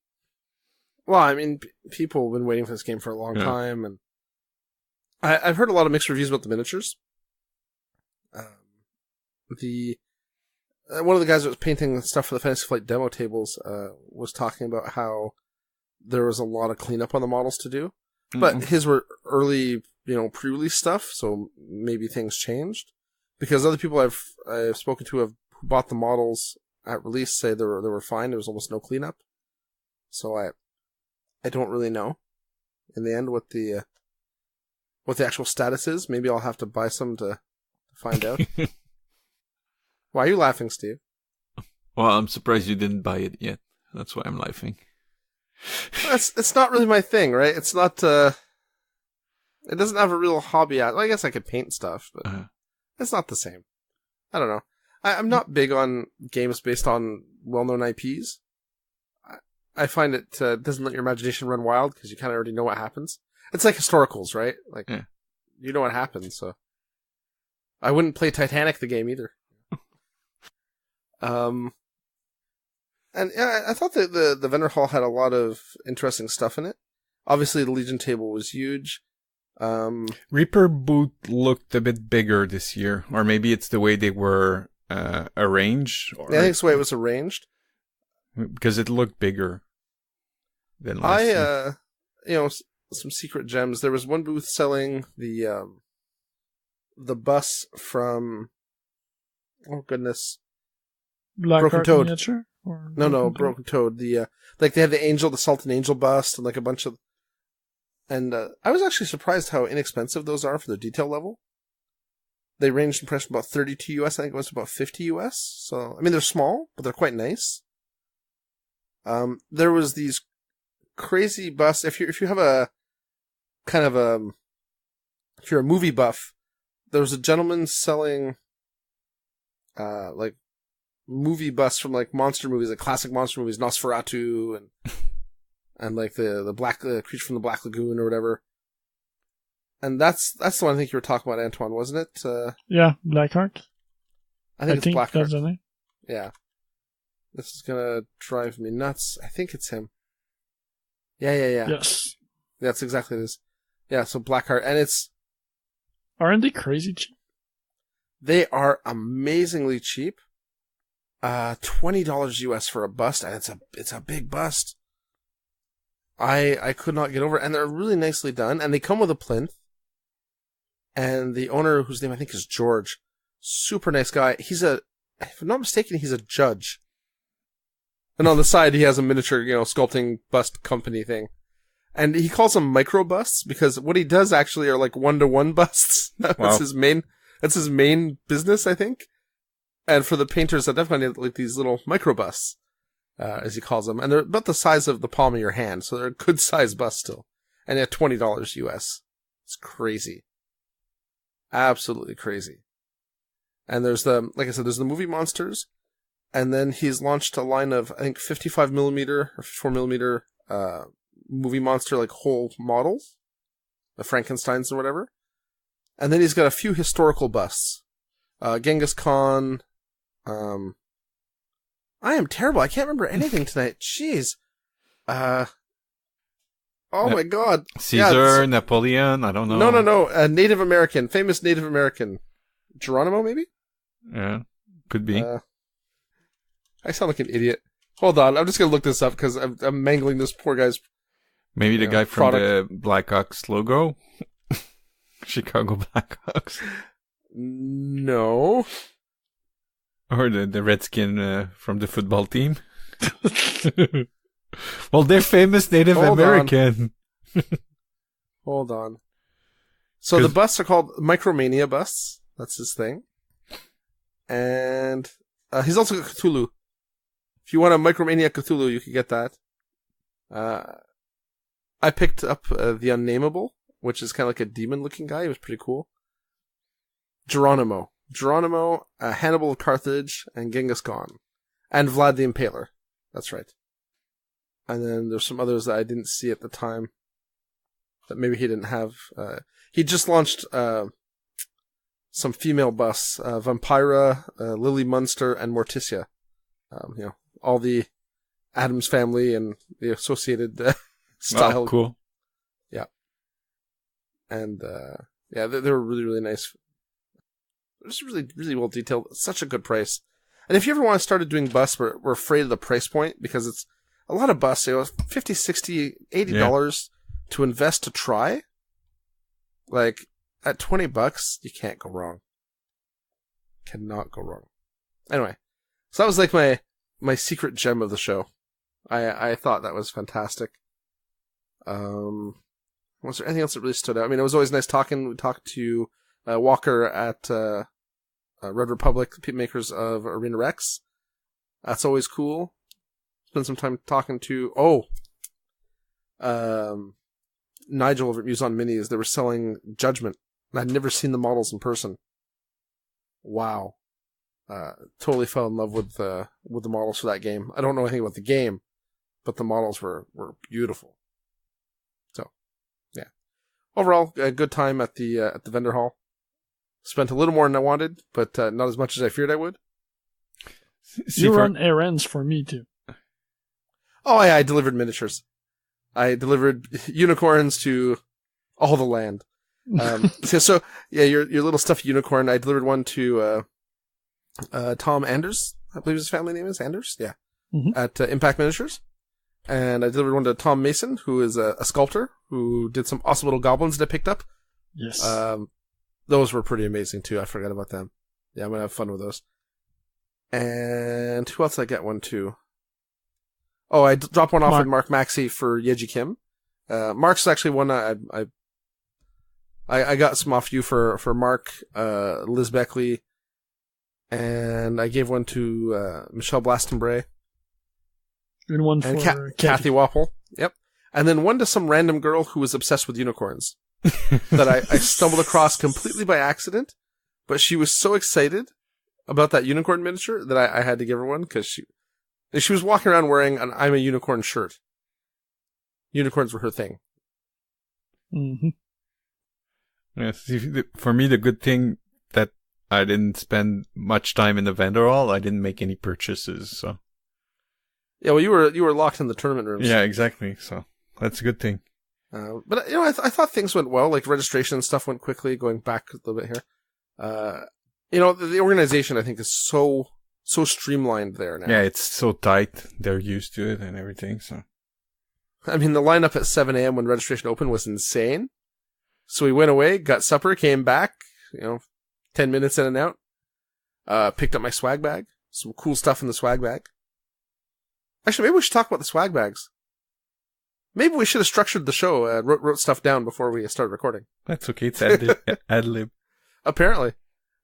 Well, I mean, people have been waiting for this game for a long time, and I've heard a lot of mixed reviews about the miniatures. One of the guys that was painting stuff for the Fantasy Flight demo tables was talking about how there was a lot of cleanup on the models to do, but his were early, pre-release stuff, so maybe things changed. Because other people I've spoken to who bought the models at release say they were fine. There was almost no cleanup. So I don't really know in the end what the actual status is. Maybe I'll have to buy some to find out. Why are you laughing, Steve? Well, I'm surprised you didn't buy it yet. That's why I'm laughing. It's not really my thing, right? It's not. It doesn't have a real hobby. I guess I could paint stuff, but it's not the same. I don't know. I'm not big on games based on well-known IPs. I find it doesn't let your imagination run wild because you kind of already know what happens. It's like historicals, right? You know what happens, so. I wouldn't play Titanic the game either. And yeah, I thought that the vendor hall had a lot of interesting stuff in it. Obviously, the Legion table was huge. Reaper booth looked a bit bigger this year, or maybe it's the way they were arranged. I think it's the way it was arranged. Because it looked bigger than last year. Some secret gems. There was one booth selling the bus from, oh goodness, Broken Toad. Miniature? No, Broken Toad. The they had the Sultan Angel bust and a bunch of, and I was actually surprised how inexpensive those are for their detail level. They ranged in price from about $32 US. I think it was about $50 US. So I mean they're small, but they're quite nice. There was these crazy busts. If you have a kind of if you're a movie buff, there was a gentleman selling movie busts from monster movies, like classic monster movies, Nosferatu and like the creature from the Black Lagoon or whatever. And that's the one I think you were talking about, Antoine, wasn't it? Yeah, Blackheart. I think it's Blackheart. That's the name. Yeah. This is gonna drive me nuts. I think it's him. Yeah. Yes. That's exactly this. Yeah, so Blackheart, and it's... Aren't they crazy cheap? They are amazingly cheap. $20 US for a bust, and it's a big bust. I could not get over it, and they're really nicely done, and they come with a plinth. And the owner, whose name I think is George, super nice guy. If I'm not mistaken, he's a judge. And on the side, he has a miniature, sculpting bust company thing. And he calls them micro busts because what he does actually are like 1-to-1 busts. That's wow. That's his main business, I think. And for the painters, they're definitely like these little micro busts, as he calls them. And they're about the size of the palm of your hand. So they're a good size bust still. And at $20 US. It's crazy. Absolutely crazy. And there's like I said, there's the movie monsters, and then he's launched a line of, I think, 55mm or 54mm movie monster, like, whole models, the Frankensteins and whatever. And then he's got a few historical busts. Genghis Khan. I am terrible. I can't remember anything tonight. Jeez. Oh my God. Caesar, Napoleon, I don't know. No. Native American. Famous Native American. Geronimo, maybe? Yeah, could be. I sound like an idiot. Hold on. I'm just going to look this up because I'm mangling this poor guy's... Maybe the guy from the Blackhawks logo? Chicago Blackhawks. No. Or the Redskin from the football team. Well, they're famous Native American. Hold on. So the busts are called Micromania busts. That's his thing. And he's also got Cthulhu. If you want a Micromania Cthulhu, you can get that. I picked up the Unnameable, which is kind of like a demon-looking guy. He was pretty cool. Geronimo, Hannibal of Carthage, and Genghis Khan. And Vlad the Impaler. That's right. And then there's some others that I didn't see at the time that maybe he didn't have. He just launched some female busts, Vampira, Lily Munster, and Morticia. All the Addams family and the associated style. Oh, cool. Yeah. And, they were really, really nice. Just really, really well detailed. Such a good price. And if you ever want to start doing busts, we're afraid of the price point because it's a lot of busts, $50, $60, $80 to invest to try. Like, at $20, you can't go wrong. Cannot go wrong. Anyway, so that was like my secret gem of the show. I thought that was fantastic. Was there anything else that really stood out? I mean, it was always nice talking. We talked to Walker at Red Republic, the makers of Arena Rex. That's always cool. Spend some time talking to Nigel over at Muson Minis. They were selling Judgment. I'd never seen the models in person. Wow. Totally fell in love with the models for that game. I don't know anything about the game, but the models were beautiful. So, yeah. Overall, a good time at the vendor hall. Spent a little more than I wanted, but not as much as I feared I would. You run errands for me too. Oh yeah, I delivered miniatures. I delivered unicorns to all the land. So your little stuffed unicorn. I delivered one to Tom Anders. I believe his family name is Anders. Yeah, at Impact Miniatures. And I delivered one to Tom Mason, who is a sculptor who did some awesome little goblins that I picked up. Yes. Those were pretty amazing too. I forgot about them. Yeah, I'm gonna have fun with those. And who else did I get one to? Oh, I dropped one off with Mark Maxey for Yeji Kim. Mark's actually one I got some off you for Mark, Liz Beckley, and I gave one to Michelle Blastenbray. And one for Kathy Wapple. Yep. And then one to some random girl who was obsessed with unicorns that I stumbled across completely by accident, but she was so excited about that unicorn miniature that I had to give her one because she was walking around wearing an I'm a Unicorn shirt. Unicorns were her thing. Mm-hmm. Yes, for me, the good thing that I didn't spend much time in the vendor hall. I didn't make any purchases, so. Yeah, well, you were locked in the tournament rooms. Yeah, exactly. So that's a good thing. But I thought things went well. Like registration and stuff went quickly. Going back a little bit here, the organization I think is so streamlined there now. Yeah, it's so tight. They're used to it and everything. So, I mean, the lineup at 7 a.m. when registration opened was insane. So we went away, got supper, came back. 10 minutes in and out. Picked up my swag bag. Some cool stuff in the swag bag. Actually, maybe we should talk about the swag bags. Maybe we should have structured the show, wrote stuff down before we started recording. That's okay. It's ad lib. Apparently.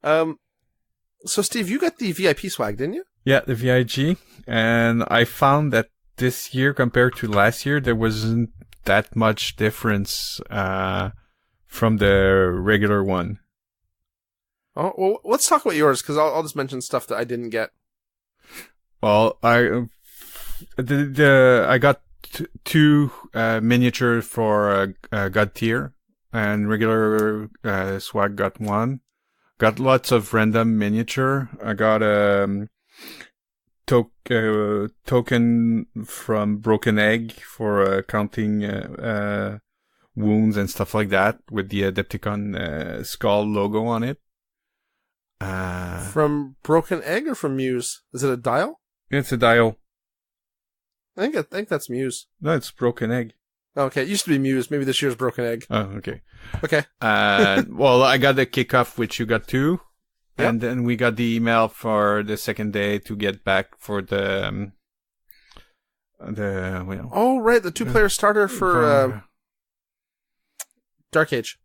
So Steve, you got the VIP swag, didn't you? Yeah, the VIG. And I found that this year compared to last year, there wasn't that much difference, from the regular one. Oh, well, let's talk about yours, because I'll just mention stuff that I didn't get. Well, I got two miniature for God tier, and regular swag got one. Got lots of random miniature. I got a token from Broken Egg for counting wounds and stuff like that, with the Adepticon skull logo on it. From Broken Egg or from Muse? Is it a dial? It's a dial. I think that's Muse. No, it's Broken Egg. Okay, it used to be Muse. Maybe this year's Broken Egg. Oh, okay. Okay. Well, I got the kickoff, which you got too. Yep. And then we got the email for the second day to get back for the Oh, right, the 2-player starter for Dark Age.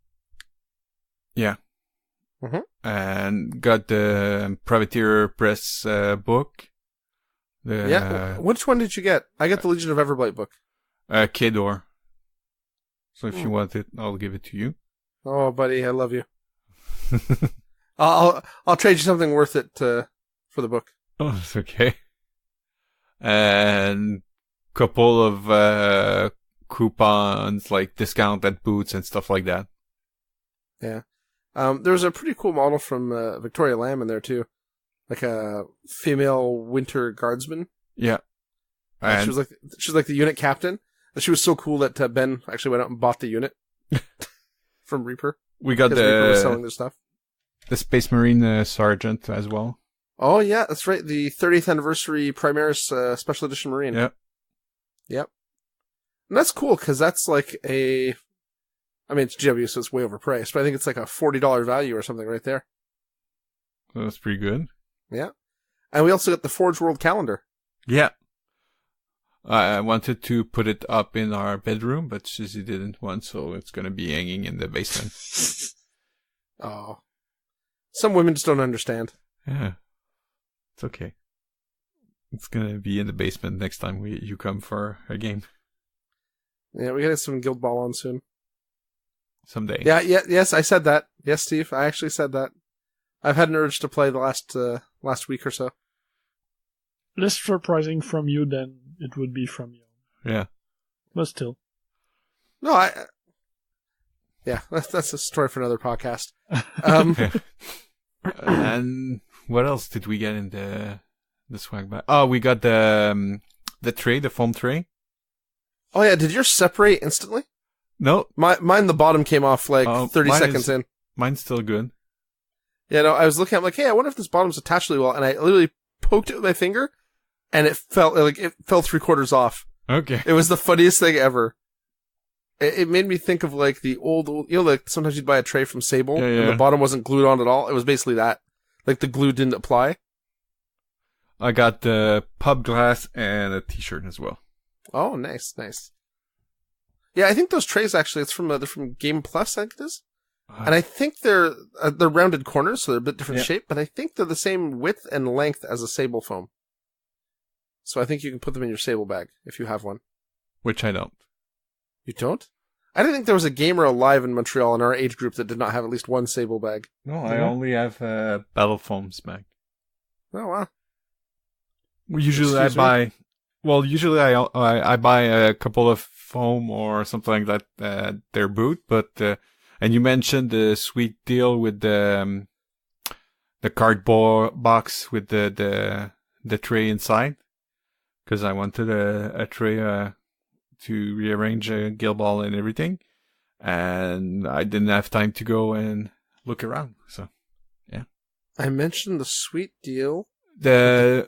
Yeah. Mm-hmm. And got the Privateer Press book. Which one did you get? I got the Legion of Everblight book. Kedor. So if you want it, I'll give it to you. Oh, buddy, I love you. I'll trade you something worth it for the book. Oh, it's okay. And couple of coupons, like discount at booths and stuff like that. Yeah. There's a pretty cool model from Victoria Lamb in there too, like a female winter guardsman. Yeah. She was like the unit captain. And she was so cool that Ben actually went out and bought the unit from Reaper. We got Reaper was selling their stuff. The Space Marine Sergeant as well. Oh yeah, that's right. The 30th anniversary Primaris Special Edition Marine. Yep. And that's cool because that's like it's GW, so it's way overpriced, but I think it's like a $40 value or something right there. That's pretty good. Yeah. And we also got the Forge World calendar. Yeah. I wanted to put it up in our bedroom, but Shizzy didn't want, so it's going to be hanging in the basement. Oh. Some women just don't understand. Yeah. It's okay. It's going to be in the basement next time you come for a game. Yeah, we got to get some Guild Ball on soon. Someday. Yeah, yes, I said that. Yes, Steve, I actually said that. I've had an urge to play the last week or so. Less surprising from you than it would be from you. Yeah. But still. No, that's a story for another podcast. And what else did we get in the swag bag? Oh, we got the tray, the foam tray. Oh yeah, did yours separate instantly? No. Mine, the bottom came off like 30 seconds in. Mine's still good. Yeah, no, I was looking, I'm like, hey, I wonder if this bottom's attached really well, and I literally poked it with my finger, and it fell 3/4 off. Okay. It was the funniest thing ever. It made me think of like the old, like sometimes you'd buy a tray from Sable, and the bottom wasn't glued on at all. It was basically that. Like the glue didn't apply. I got the pub glass and a t-shirt as well. Oh, nice. Yeah, I think those trays actually, they're from Game Plus, I think it is. And I think they're rounded corners, so they're a bit different shape, but I think they're the same width and length as a Sable foam. So I think you can put them in your Sable bag if you have one. Which I don't. You don't? I didn't think there was a gamer alive in Montreal in our age group that did not have at least one Sable bag. No, I only have Battle Foams bag. Oh, wow. Usually I buy a couple of foam or something like that their boot, but and you mentioned the sweet deal with the cardboard box with the tray inside, because I wanted a tray to rearrange a Guild Ball and everything, and I didn't have time to go and look around. So, yeah. I mentioned the sweet deal. The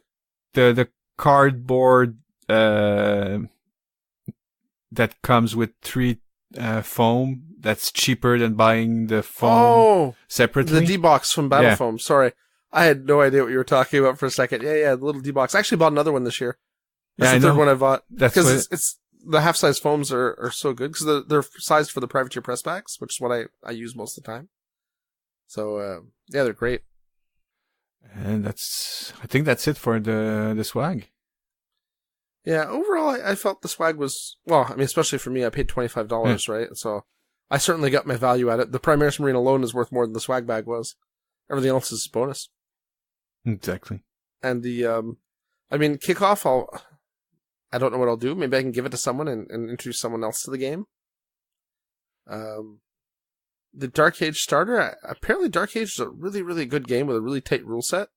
cardboard that comes with 3 foam, that's cheaper than buying the foam separately. The D-Box from Battle Foam. Sorry. I had no idea what you were talking about for a second. Yeah, the little D-Box. I actually bought another one this year. That's the third one I bought. Because it's the half-size foams are so good, because they're sized for the Privateer press packs, which is what I use most of the time. So, they're great. And I think that's it for the swag. Yeah, overall, I felt the swag was, well, I mean, especially for me, I paid $25, right? So I certainly got my value at it. The Primaris Marine alone is worth more than the swag bag was. Everything else is bonus. Exactly. And the, Kickoff, I don't know what I'll do. Maybe I can give it to someone and introduce someone else to the game. The Dark Age starter, apparently Dark Age is a really, really good game with a really tight rule set.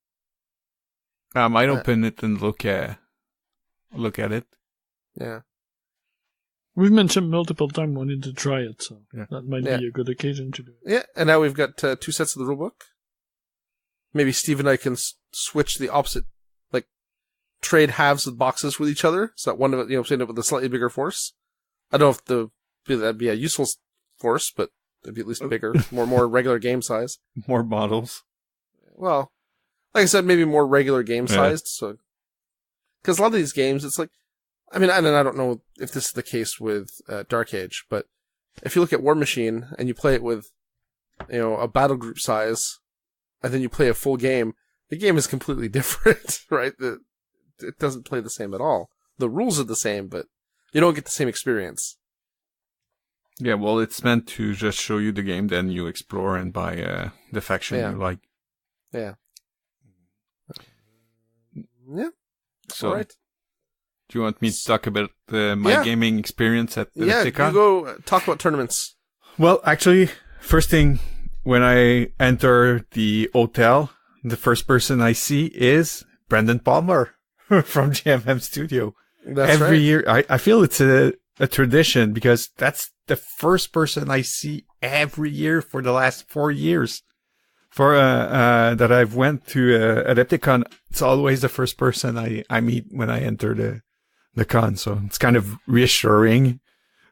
I might open it and look at it. Yeah. We've mentioned multiple times wanting to try it, so yeah. that might be a good occasion to do it. Yeah, and now we've got 2 sets of the rulebook. Maybe Steve and I can switch the opposite, like, trade halves of boxes with each other, so that one of it, end up with a slightly bigger force. I don't know if that'd be a useful force, but it'd be at least bigger, more regular game size. More models. Well, like I said, maybe more regular game sized, so... Because a lot of these games, it's like, I don't know if this is the case with Dark Age, but if you look at War Machine and you play it with, a battle group size, and then you play a full game, the game is completely different, right? It doesn't play the same at all. The rules are the same, but you don't get the same experience. Yeah, well, it's meant to just show you the game, then you explore and buy the faction you like. Yeah. Yeah. So, all right. Do you want me to talk about my gaming experience at the Adepticon? Yeah, you go talk about tournaments. Well, actually, first thing, when I enter the hotel, the first person I see is Brendan Palmer from GMM Studio. That's Every right. year, I feel it's a tradition because that's the first person I see every year for the last 4 years. For that I've went to Adepticon, it's always the first person I meet when I enter the con. So it's kind of reassuring,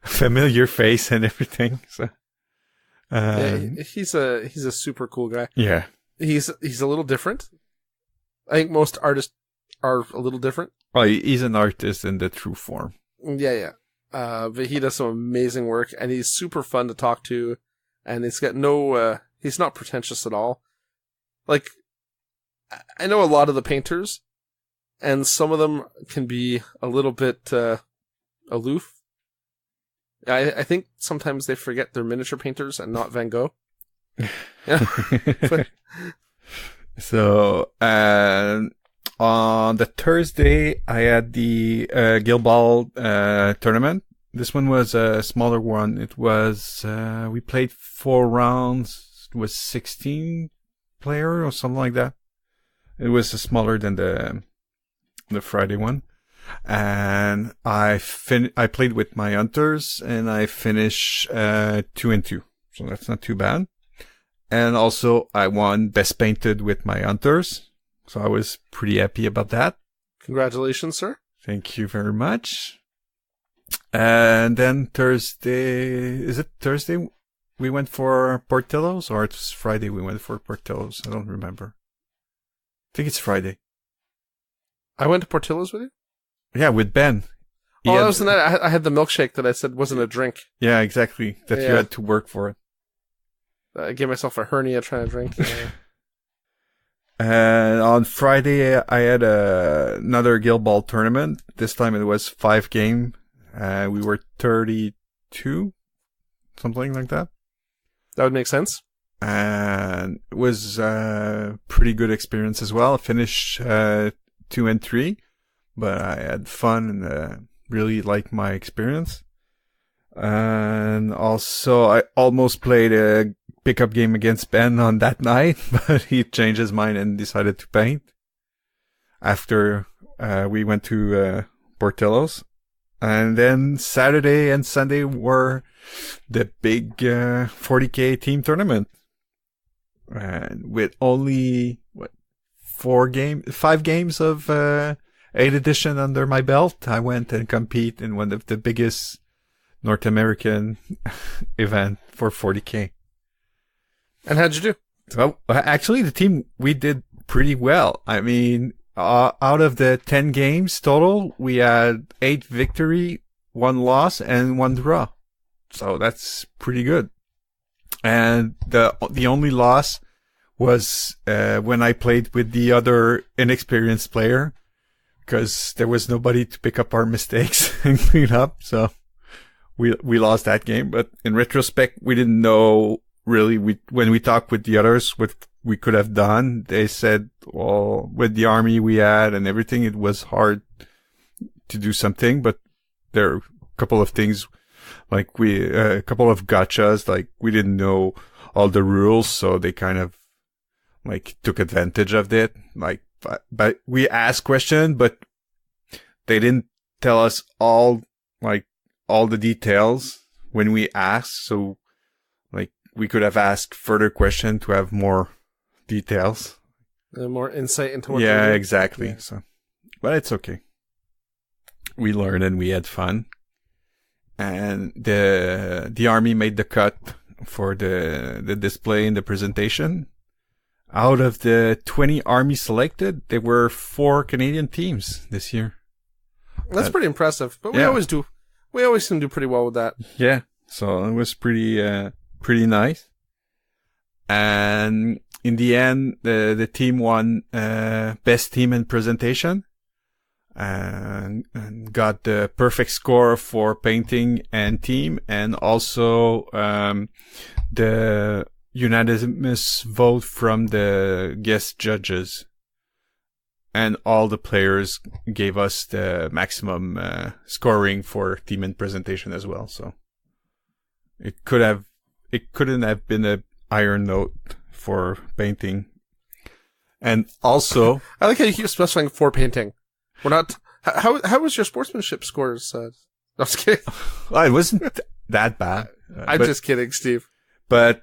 familiar face and everything. So he's a super cool guy. Yeah, he's a little different. I think most artists are a little different. Well, he's an artist in the true form. Yeah. But he does some amazing work, and he's super fun to talk to, and he's got he's not pretentious at all. Like, I know a lot of the painters, and some of them can be a little bit aloof. I think sometimes they forget they're miniature painters and not Van Gogh. Yeah. So, on the Thursday, I had the Guild Ball tournament. This one was a smaller one. It was, we played 4 rounds. It was 16 player or something like that. It was smaller than the Friday one. And I played with my hunters and I finished 2-2. So that's not too bad. And also I won best painted with my hunters. So I was pretty happy about that. Congratulations, sir. Thank you very much. And then Thursday, is it Thursday? We went for Portillo's, or it's Friday we went for Portillo's. I don't remember. I think it's Friday. I went to Portillo's with you? Yeah, with Ben. That was the night I had the milkshake that I said wasn't a drink. Yeah, exactly. That you had to work for it. I gave myself a hernia trying to drink. And on Friday, I had another Guild Ball tournament. This time it was 5 game. We were 32, something like that. That would make sense. And it was a pretty good experience as well. I finished 2-3, but I had fun and really liked my experience. And also, I almost played a pickup game against Ben on that night, but he changed his mind and decided to paint after we went to Portillo's. And then Saturday and Sunday were the big 40K team tournament. And with only 5 games of 8th edition under my belt, I went and compete in one of the biggest North American event for 40K. And how'd you do? Well, actually, the team, we did pretty well. I mean, out of the 10 games total, we had 8 victory, 1 loss, and 1 draw. So that's pretty good. And the only loss was when I played with the other inexperienced player, because there was nobody to pick up our mistakes and clean up. So we lost that game. But in retrospect, we didn't know really. When we talked with the others, what we could have done, they said, well, with the army we had and everything, it was hard to do something. But there are a couple of things, like a couple of gotchas, like we didn't know all the rules, so they kind of like took advantage of it. Like, but we asked questions, but they didn't tell us all the details when we asked. So like we could have asked further questions to have more details. More insight into what Yeah, exactly. Yeah. So, but it's okay. We learned and we had fun. And the army made the cut for the display and the presentation. Out of the 20 army selected, there were 4 Canadian teams this year. That's pretty impressive. But we always do. We always can do pretty well with that. Yeah. So it was pretty nice. And in the end, the team won best team in presentation. And got the perfect score for painting and team, and also the unanimous vote from the guest judges. And all the players gave us the maximum scoring for team and presentation as well. So it couldn't have been a higher note for painting. And also, I like how you keep specifying for painting. We're not. How was your sportsmanship scores? I'm just kidding. Well, it wasn't that bad. I'm just kidding, Steve. But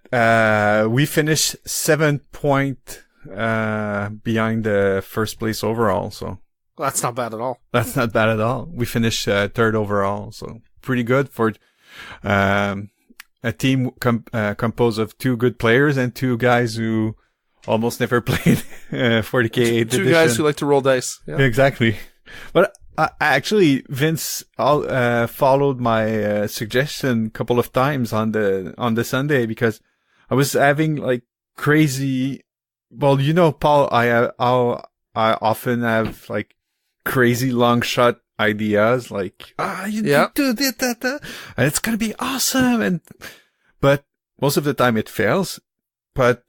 we finished 7 points behind the first place overall. So that's not bad at all. That's not bad at all. We finished third overall, so pretty good for a team composed of 2 good players and 2 guys who almost never played 40K. 2 guys who like to roll dice. Yeah. Exactly. But actually, Vince followed my suggestion a couple of times on the Sunday, because I was having like crazy. Well, you know, Paul, I often have like crazy long shot ideas, like you do that, and it's gonna be awesome, but most of the time it fails. But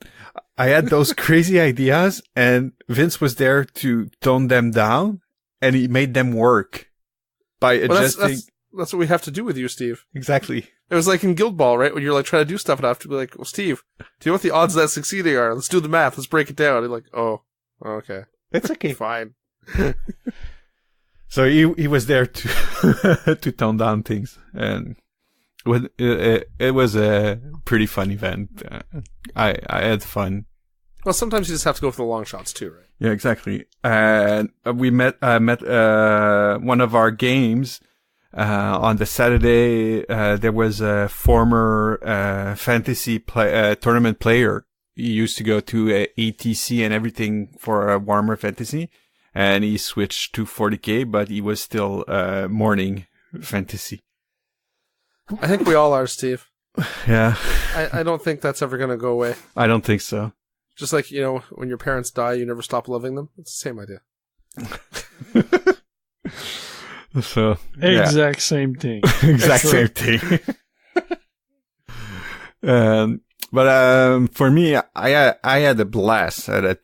I had those crazy ideas, and Vince was there to tone them down, and he made them work by adjusting. That's what we have to do with you, Steve. Exactly. It was like in Guild Ball, right? When you're like trying to do stuff, and I have to be like, well, Steve, do you know what the odds of that succeeding are? Let's do the math. Let's break it down. And like, oh, okay. It's okay. Fine. So he was there to to tone down things, and it was a pretty fun event. I had fun. Well, sometimes you just have to go for the long shots too, right? Yeah, exactly. And we met one of our games on the Saturday. There was a former fantasy tournament player. He used to go to ATC and everything for a Warhammer Fantasy, and he switched to 40K, but he was still morning fantasy. I think we all are, Steve. Yeah. I don't think that's ever going to go away. I don't think so. Just like, you know, when your parents die, you never stop loving them. It's the same idea. So exact same thing. Exact same thing. But for me, I had a blast at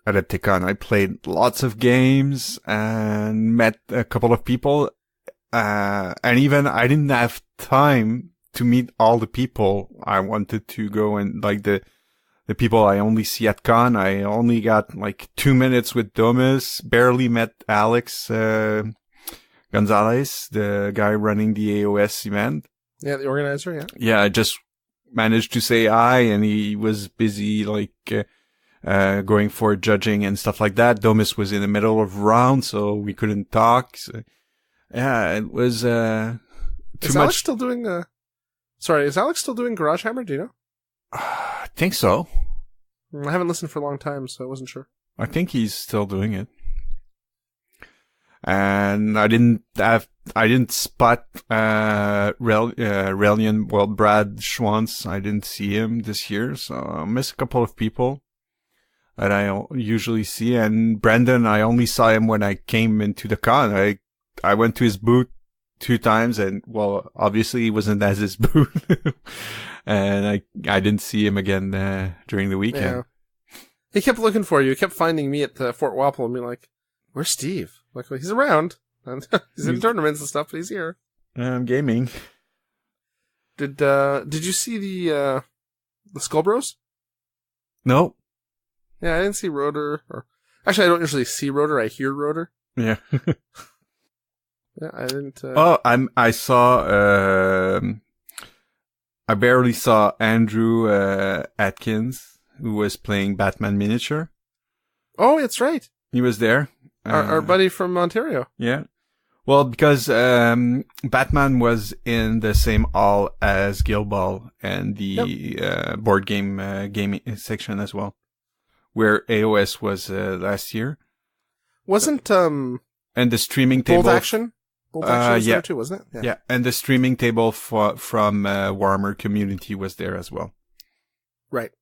Adepticon. I played lots of games and met a couple of people. And even I didn't have time to meet all the people I wanted to go, and like the people I only see at con. I only got like 2 minutes with Domus, barely met Alex Gonzalez, the guy running the AOS event. Yeah, the organizer, yeah. Yeah, I just managed to say hi, and he was busy like going for judging and stuff like that. Domus was in the middle of round, so we couldn't talk. So, yeah, it was too much. Alex still doing is Alex still doing Garage Hammer? Do you know? I think so. I haven't listened for a long time, so I wasn't sure. I think he's still doing it. And I didn't spot Relian, well, Brad Schwantz. I didn't see him this year, so I missed a couple of people that I usually see. And Brandon, I only saw him when I came into the con. I went to his booth 2 times, and well, obviously he wasn't at his booth, and I didn't see him again during the weekend. Yeah. He kept looking for you. He kept finding me at Fort Wapple and being like, "Where's Steve?" I'm like, well, he's around. He's in tournaments and stuff, but he's here. I'm gaming. Did you see the Skull Bros? No. Yeah, I didn't see Rotor. Actually, I don't usually see Rotor. I hear Rotor. Yeah. Yeah, I didn't. I saw. I barely saw Andrew Atkins, who was playing Batman Miniature. Oh, that's right. He was there. Our buddy from Ontario. Yeah. Well, because Batman was in the same hall as Guild Ball and the board game gaming section as well, where AOS was last year. Wasn't and the streaming table Bolt Action was there too, wasn't it? Yeah, and the streaming table from Warhammer Community was there as well. Right.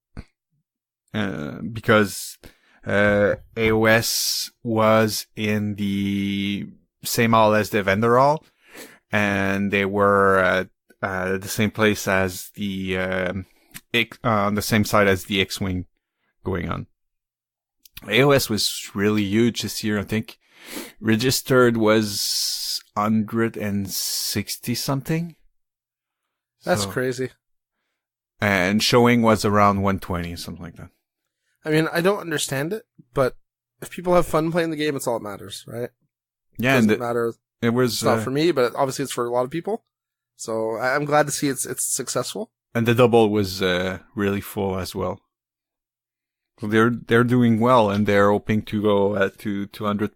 Because AOS was in the same hall as the vendor hall, and they were at the same place as the on the same side as the X-Wing going on. AOS was really huge this year. I think registered was 160 something. That's crazy. And showing was around 120, something like that. I mean, I don't understand it, but if people have fun playing the game, it's all that matters, right? Yeah, it doesn't matter. It's not for me, but obviously it's for a lot of people. So I'm glad to see it's successful. And the double was really full as well. So they're doing well, and they're hoping to go to 200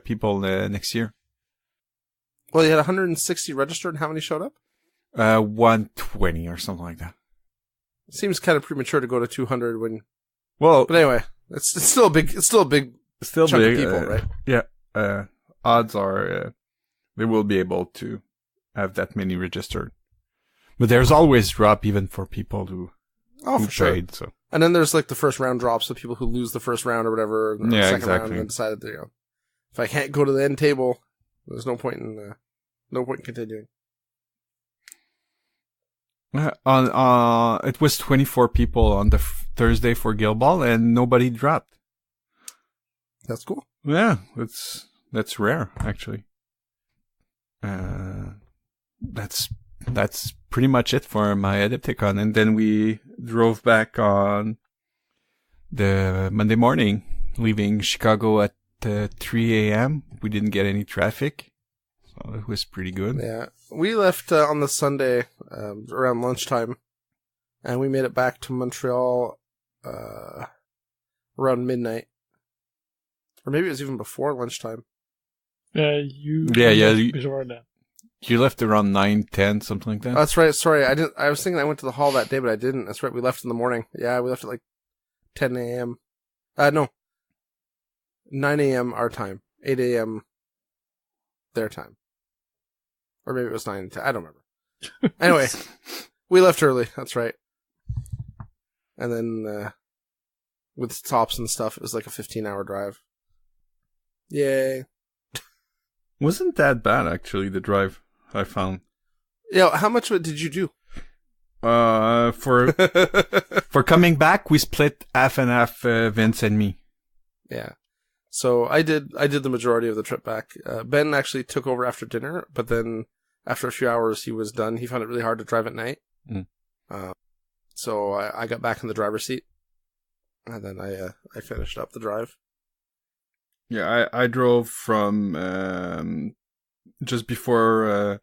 people next year. Well, you had 160 registered, and how many showed up? 120 or something like that. It seems kind of premature to go to 200 when. Well, but anyway, it's still a big chunk of people, right? Yeah. Odds are they will be able to have that many registered, but there's always drop even for people who for trade. Sure. So. And then there's like the first round drops, so people who lose the first round or whatever, and the second round, and decided that if I can't go to the end table, there's no point in continuing. It was 24 people on the Thursday for Guild Ball, and nobody dropped. That's cool. Yeah, that's rare actually. That's pretty much it for my Adepticon, and then we drove back on the Monday morning, leaving Chicago at 3 a.m. We didn't get any traffic, so it was pretty good. Yeah, we left on the Sunday around lunchtime, and we made it back to Montreal around midnight, or maybe it was even before lunchtime. You left around 9:10, something like that. That's right. Sorry, I didn't. I was thinking I went to the hall that day, but I didn't. That's right. We left in the morning. Yeah, we left at like 10 a.m. No, 9 a.m. our time, 8 a.m. their time, or maybe it was 9 to 10. I don't remember. Anyway, we left early. That's right. And then with stops and stuff, it was like a 15-hour drive. Yay! Wasn't that bad actually, the drive I found. Yeah, how much of it did you do? For coming back, we split half and half, Vince and me. Yeah. So I did the majority of the trip back. Ben actually took over after dinner, but then after a few hours he was done. He found it really hard to drive at night. So I got back in the driver's seat, and then I finished up the drive. Yeah, I drove from just before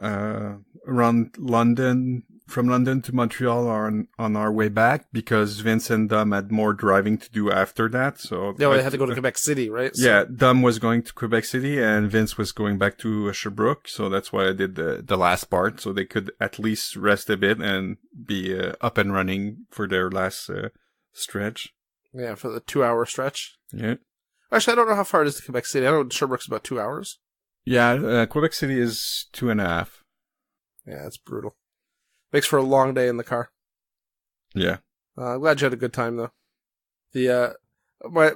around London, from London to Montreal on our way back, because Vince and Dom had more driving to do after that. So yeah, they had to go to Quebec City, right? So. Yeah, Dom was going to Quebec City and Vince was going back to Sherbrooke. So that's why I did the last part, so they could at least rest a bit and be up and running for their last stretch. Yeah, for the 2-hour stretch. Yeah. Actually, I don't know how far it is to Quebec City. I know Sherbrooke's about 2 hours. Yeah, Quebec City is 2.5. Yeah, it's brutal. Makes for a long day in the car. Yeah. I'm glad you had a good time, though. The my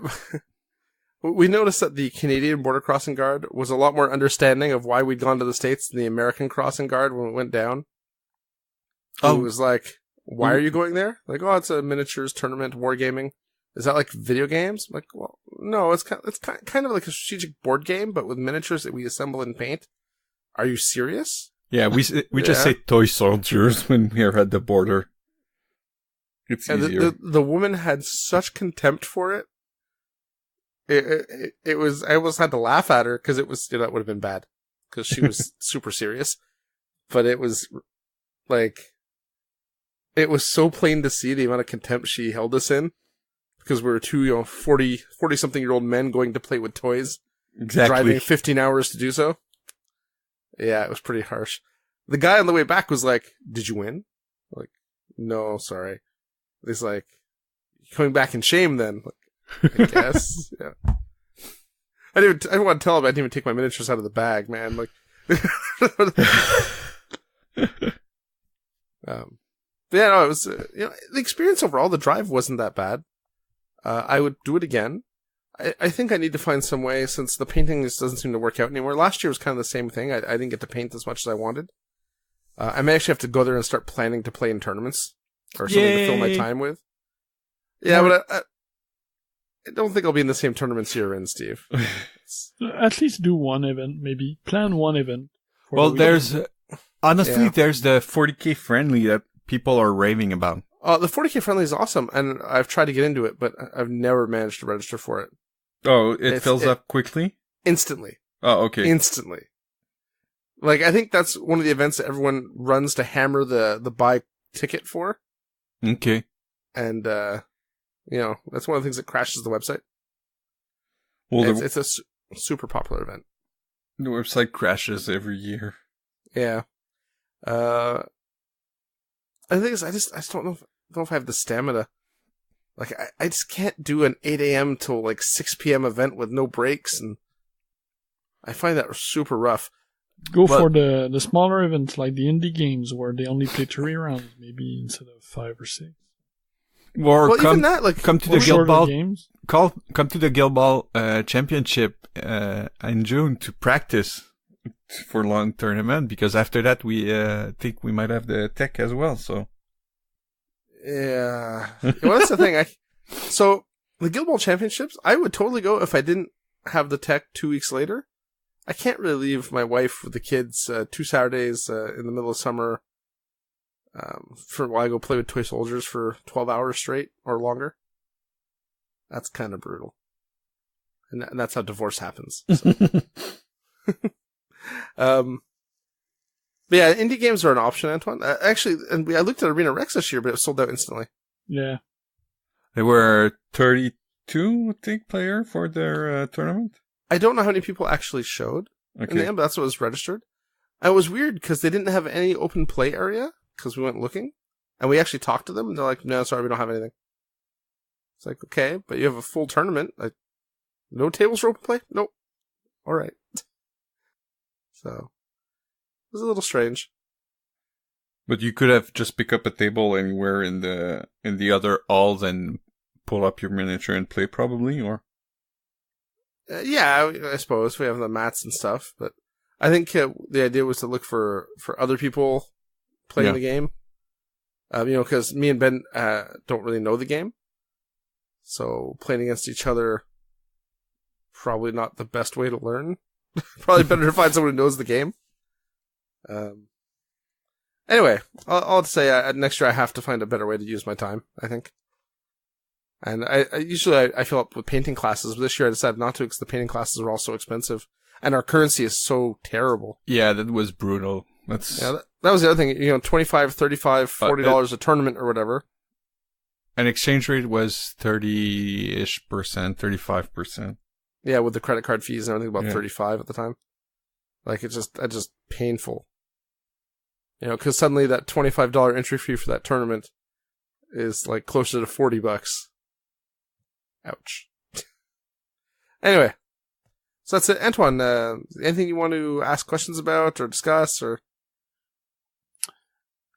We noticed that the Canadian border crossing guard was a lot more understanding of why we'd gone to the States than the American crossing guard when it went down. It was like, why are you going there? Like, oh, it's a miniatures tournament, wargaming. Is that like video games? I'm like, well, no, it's kind of like a strategic board game, but with miniatures that we assemble and paint. Are you serious? Yeah, we just say toy soldiers when we are at the border. It's easier. The woman had such contempt for it. It was, I almost had to laugh at her because it was, that would have been bad because she was super serious, but it was like, it was so plain to see the amount of contempt she held us in because we were two, 40 something year old men going to play with toys, driving 15 hours to do so. Yeah, it was pretty harsh. The guy on the way back was like, "Did you win?" Like, "No, sorry." He's like, "Coming back in shame then?" Like, I guess. Yeah. I didn't want to tell him I didn't even take my miniatures out of the bag, man. Like, but yeah, no, it was, the experience overall, the drive wasn't that bad. I would do it again. I think I need to find some way, since the painting just doesn't seem to work out anymore. Last year was kind of the same thing. I didn't get to paint as much as I wanted. I may actually have to go there and start planning to play in tournaments or something to fill my time with. Yeah, but I don't think I'll be in the same tournaments you're in, Steve. At least do one event, maybe. Plan one event. Well, there's honestly, there's the 40K friendly that people are raving about. The 40K friendly is awesome, and I've tried to get into it, but I've never managed to register for it. Oh, it fills up quickly? Instantly. Oh, okay. Instantly. Like, I think that's one of the events that everyone runs to hammer the buy ticket for. Okay. And, that's one of the things that crashes the website. Well, it's a super popular event. The website crashes every year. Yeah. The thing is, I just don't know if I have the stamina. Like, I just can't do an 8 a.m. till like 6 p.m. event with no breaks, and I find that super rough. Go for the smaller events like the indie games where they only play 3 rounds, maybe instead of 5 or 6. Or even that, like, come to the Guild Ball games. Come to the Guild Ball Championship in June to practice for long tournament, because after that we think we might have the tech as well. So yeah, well, that's the thing. So the Guild Ball Championships, I would totally go if I didn't have the tech 2 weeks later. I can't really leave my wife with the kids 2 Saturdays in the middle of summer for while I go play with toy soldiers for 12 hours straight or longer. That's kind of brutal. And that's how divorce happens. So. But yeah, indie games are an option, Antoine. Actually, I looked at Arena Rex this year, but it was sold out instantly. Yeah. There were 32, I think, player for their tournament. I don't know how many people actually showed in the end, but that's what was registered. It was weird because they didn't have any open play area because we went looking, and we actually talked to them, and they're like, "No, sorry, we don't have anything." It's like, okay, but you have a full tournament. Like, no tables for open play? Nope. All right. So it was a little strange. But you could have just pick up a table anywhere in the other halls and pull up your miniature and play, probably, or. Yeah, I suppose we have the mats and stuff, but I think the idea was to look for other people playing the game. Because me and Ben don't really know the game, so playing against each other probably not the best way to learn. Probably better to find someone who knows the game. Anyway, I'll say next year I have to find a better way to use my time, I think. And I usually fill up with painting classes, but this year I decided not to because the painting classes are all so expensive. And our currency is so terrible. Yeah, that was brutal. That was the other thing. $25, $35, $40 a tournament or whatever. An exchange rate was 30-ish%, 35%. Yeah, with the credit card fees and everything, about 35 at the time. Like, it's just painful. Because suddenly that $25 entry fee for that tournament is like closer to $40. Ouch. Anyway, so that's it. Antoine, anything you want to ask questions about or discuss or?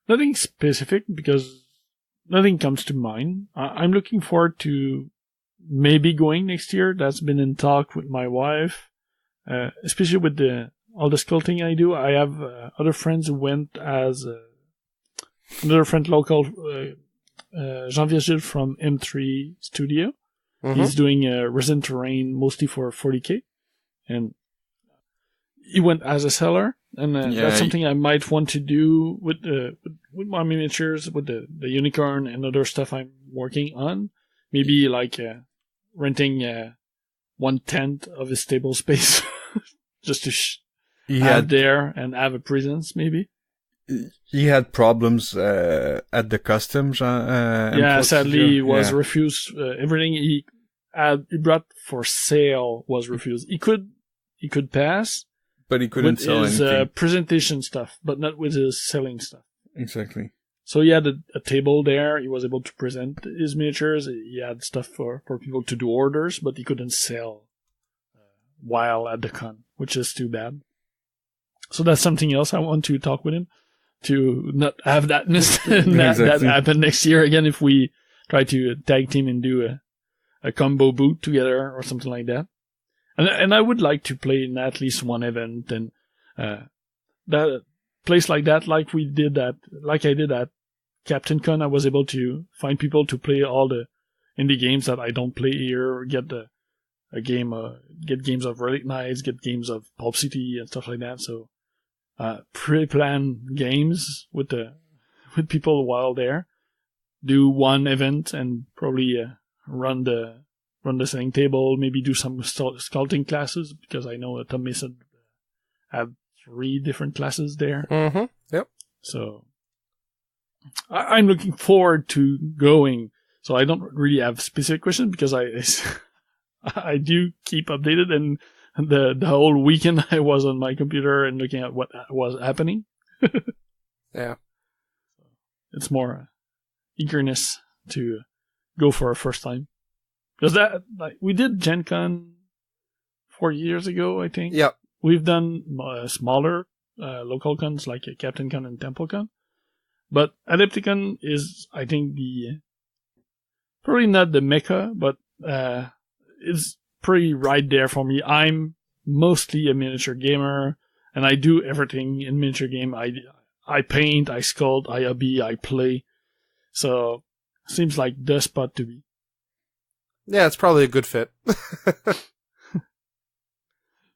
Nothing specific because nothing comes to mind. I'm looking forward to maybe going next year. That's been in talk with my wife, especially with all the sculpting I do. I have other friends who went as another friend local, Jean Virgil from M3 Studio. Mm-hmm. He's doing resin terrain mostly for 40K, and he went as a seller, and that's something I might want to do with my miniatures, with the unicorn and other stuff I'm working on. Maybe like renting 1/10 of his table space just to have there and have a presence, maybe. He had problems at the customs. Sadly, he was refused. Everything he brought for sale was refused. He could pass, but he couldn't sell his anything. Presentation stuff, but not with his selling stuff. Exactly. So he had a table there. He was able to present his miniatures. He had stuff for people to do orders, but he couldn't sell while at the con, which is too bad. So that's something else I want to talk with him, to not have that that happen next year again if we try to tag team and do a combo boot together or something like that. And I would like to play in at least one event, and that place like that, like I did at Captain Con. I was able to find people to play all the indie games that I don't play here, get games of Relic Knights, get games of Pulp City and stuff like that. So pre-planned games with people while there, do one event and probably run the selling table, maybe do some sculpting classes, because I know Tom Mason have 3 different classes there. Mm-hmm. Yep. So I'm looking forward to going. So I don't really have specific questions, because I do keep updated, and the whole weekend I was on my computer and looking at what was happening. Yeah. It's more eagerness to go for a first time. Because we did Gen Con 4 years ago, I think. Yep. We've done smaller local cons like Captain Con and Temple Con. But Adepticon is, I think, probably not the mecca, but it's pretty right there for me. I'm mostly a miniature gamer, and I do everything in miniature game. I paint, I sculpt, I hobby, I play. So, seems like the spot to be. Yeah, it's probably a good fit.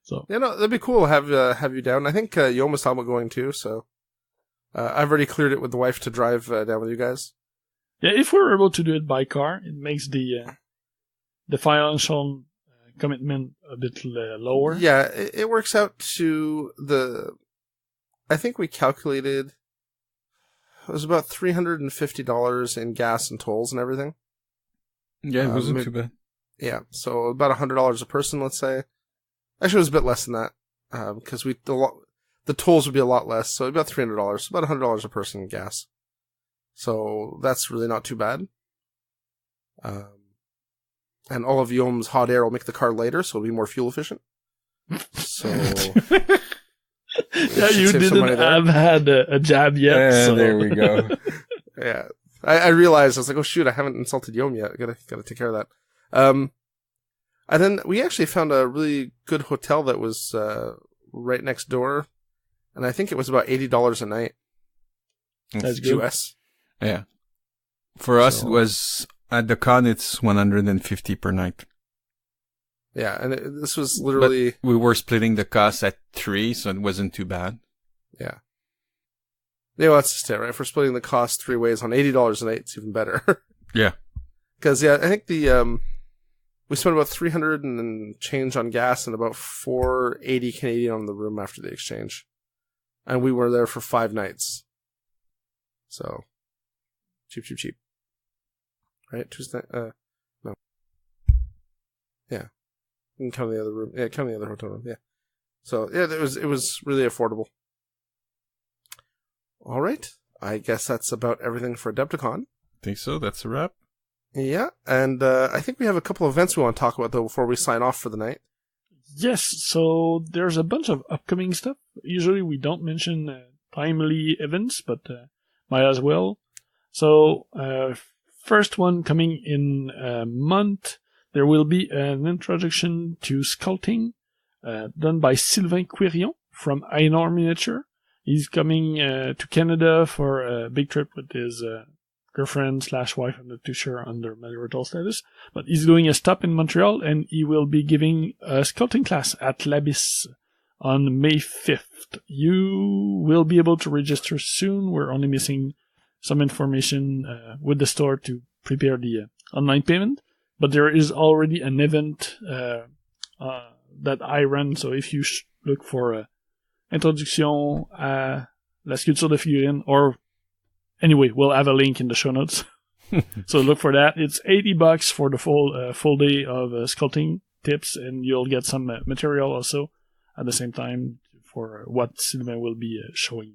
So yeah, no, that'd be cool to have you down. I think Yom was talking about going too, so I've already cleared it with the wife to drive down with you guys. Yeah, if we're able to do it by car, it makes the financial commitment a bit lower. Yeah, it works out to I think we calculated it was about $350 in gas and tolls and everything. Yeah, it wasn't too bad. Yeah, so about $100 a person, let's say. Actually, it was a bit less than that, because the tolls would be a lot less, so about $300, about $100 a person in gas. So that's really not too bad. And all of Yom's hot air will make the car lighter, so it'll be more fuel efficient. So yeah, you didn't have had a jab yet. So. There we go. Yeah. I realized, I was like, oh shoot, I haven't insulted Yom yet. Gotta take care of that. And then we actually found a really good hotel that was right next door, and I think it was about $80 a night. That's good. US. Yeah. For us, it was at the con. It's $150 per night. Yeah, and this was literally. But we were splitting the cost at 3, so it wasn't too bad. Yeah. Yeah, well, that's just it, right? If we're splitting the cost 3 ways on $80 a night, it's even better. Yeah. Because I think we spent about $300 and change on gas and about $480 Canadian on the room after the exchange, and we were there for 5 nights. So, cheap. Right? Tuesday? No. Yeah. You can count the other room. Yeah, count the other hotel room. Yeah. So yeah, it was really affordable. All right. I guess that's about everything for Adepticon. Think so. That's a wrap. Yeah, and I think we have a couple of events we want to talk about, though, before we sign off for the night. Yes, so there's a bunch of upcoming stuff. Usually we don't mention timely events, but might as well. So, first one coming in a month, there will be an introduction to Sculpting, done by Sylvain Quirion from Ainor Miniature. He's coming to Canada for a big trip with his girlfriend / wife. I'm not too sure on their marital status, but he's doing a stop in Montreal, and he will be giving a sculpting class at l'Abysse on May 5th. You will be able to register soon. We're only missing some information with the store to prepare the online payment, but there is already an event that I run, so if you look for Introduction à la sculpture de figurines, or anyway, we'll have a link in the show notes. So look for that. It's $80 for the full day of sculpting tips, and you'll get some material also at the same time for what Sylvain will be showing.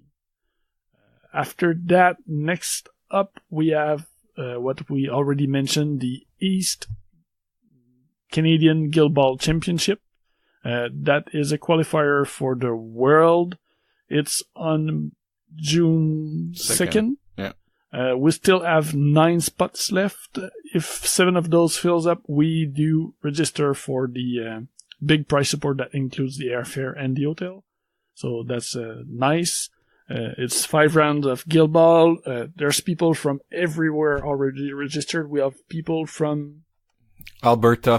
After that, next up, we have what we already mentioned, the East Canadian Guild Ball Championship. That is a qualifier for the World. It's on June 2nd. Yeah. We still have 9 spots left. If 7 of those fills up, we do register for the big prize support that includes the airfare and the hotel. So that's nice. It's 5 rounds of Guild Ball. There's people from everywhere already registered. We have people from Alberta,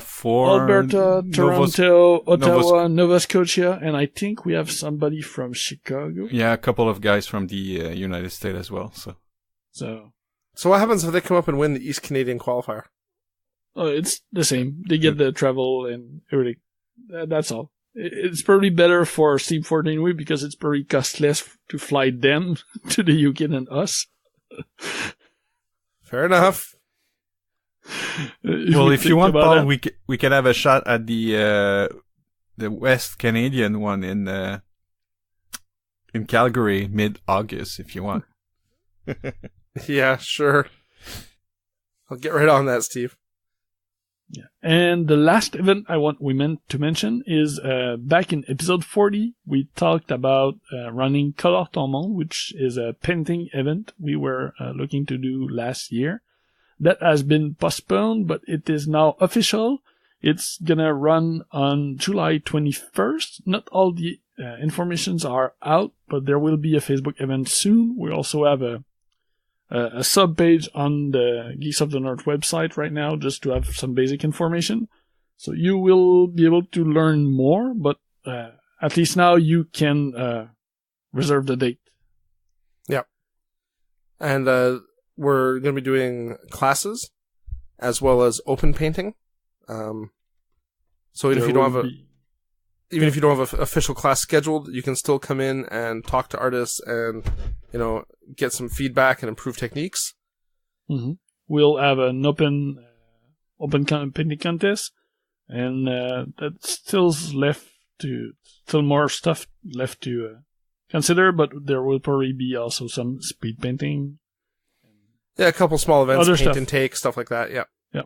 Toronto, Ottawa, Nova Scotia, and I think we have somebody from Chicago. Yeah, a couple of guys from the United States as well. So what happens if they come up and win the East Canadian qualifier? Oh, it's the same. They get the travel and everything. That's all. It's probably better for Team 14 because it's probably cost less to fly them to the UK than us. Fair enough. Well, if you want, Paul, we can have a shot at the West Canadian one in Calgary mid-August if you want. Yeah, sure. I'll get right on that, Steve. Yeah. And the last event we meant to mention is back in episode 40, we talked about running Colore ton Monde, which is a painting event we were looking to do last year. That has been postponed, but it is now official. It's gonna run on July 21st. Not all the informations are out, but there will be a Facebook event soon. We also have a sub-page on the Geeks of the North website right now, just to have some basic information. So you will be able to learn more, but at least now you can reserve the date. Yeah. And we're going to be doing classes as well as open painting. So even if you don't have an official class scheduled, you can still come in and talk to artists and, get some feedback and improve techniques. Mm-hmm. We'll have an open painting contest, and that's still more stuff left to consider, but there will probably be also some speed painting. Yeah, a couple small events, Other paint stuff. and take, stuff like that, yeah. Yeah.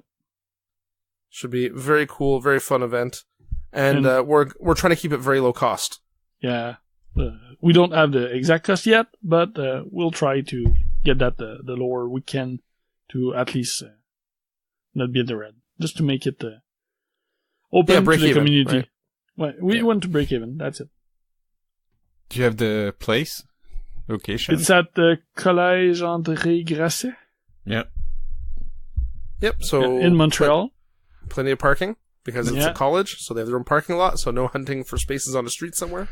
Should be very cool, very fun event. And we're trying to keep it very low cost. Yeah. We don't have the exact cost yet, but we'll try to get that the lower we can to at least not be at the red. Just to make it open to the community. Right? Well, we want to break even, that's it. Do you have the place? Location? It's at the Collège André Grasset. Yep. Yep, so... in Montreal. Plenty of parking, because it's a college, so they have their own parking lot, so no hunting for spaces on the street somewhere.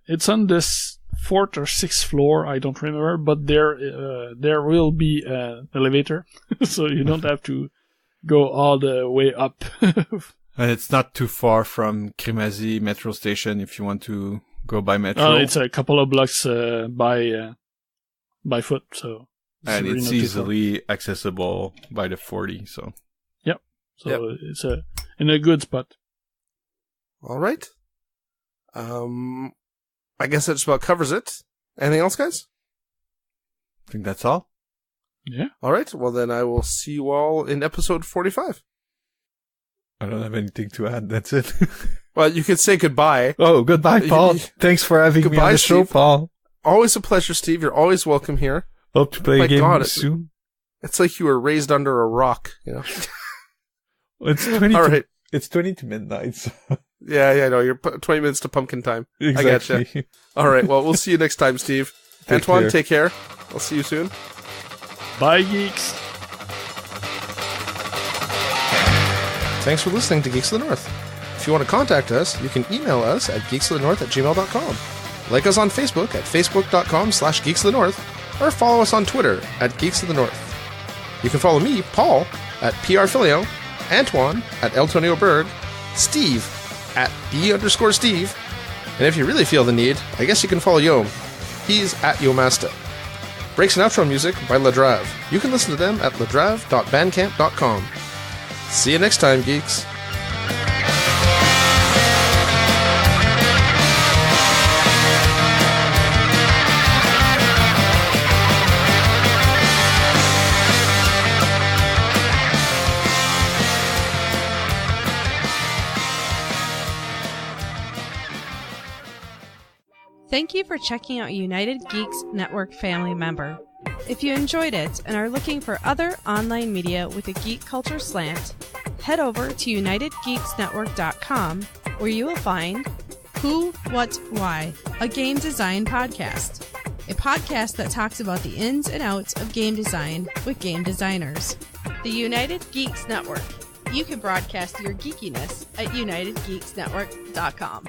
It's on the 4th or 6th floor, I don't remember, but there will be an elevator, so you don't have to go all the way up. And it's not too far from Crémazie metro station if you want to go by metro. It's a couple of blocks by foot, so... And it's easily accessible by the 40, so... Yep. So it's in a good spot. All right. I guess that just about covers it. Anything else, guys? I think that's all. Yeah. All right. Well, then I will see you all in episode 45. I don't have anything to add. That's it. Well, you could say goodbye. Oh, goodbye, Paul. Thanks for having me on the show, Steve. Paul. Always a pleasure, Steve. You're always welcome here. Hope to play a game soon. It's like you were raised under a rock, It's 20 All to, right. It's 20 to midnight. So. Yeah, I know. You're 20 minutes to pumpkin time. Exactly. I gotcha. All right. Well, we'll see you next time, Steve. Antoine, take care. I'll see you soon. Bye, geeks. Thanks for listening to Geeks of the North. If you want to contact us, you can email us at geeksofthenorth@gmail.com. Like us on Facebook at facebook.com/geeksofthenorth, or follow us on Twitter at Geeks of the North. You can follow me, Paul, at PRFilio, Antoine at Eltonio Berg, Steve at B_Steve, and if you really feel the need, I guess you can follow Yom. He's at Yomasta. Breaks and outro music by Ladrave. You can listen to them at ladrave.bandcamp.com. See you next time, geeks. Thank you for checking out United Geeks Network family member. If you enjoyed it and are looking for other online media with a geek culture slant, head over to UnitedGeeksNetwork.com, where you will find Who, What, Why, a game design podcast. A podcast that talks about the ins and outs of game design with game designers. The United Geeks Network. You can broadcast your geekiness at UnitedGeeksNetwork.com.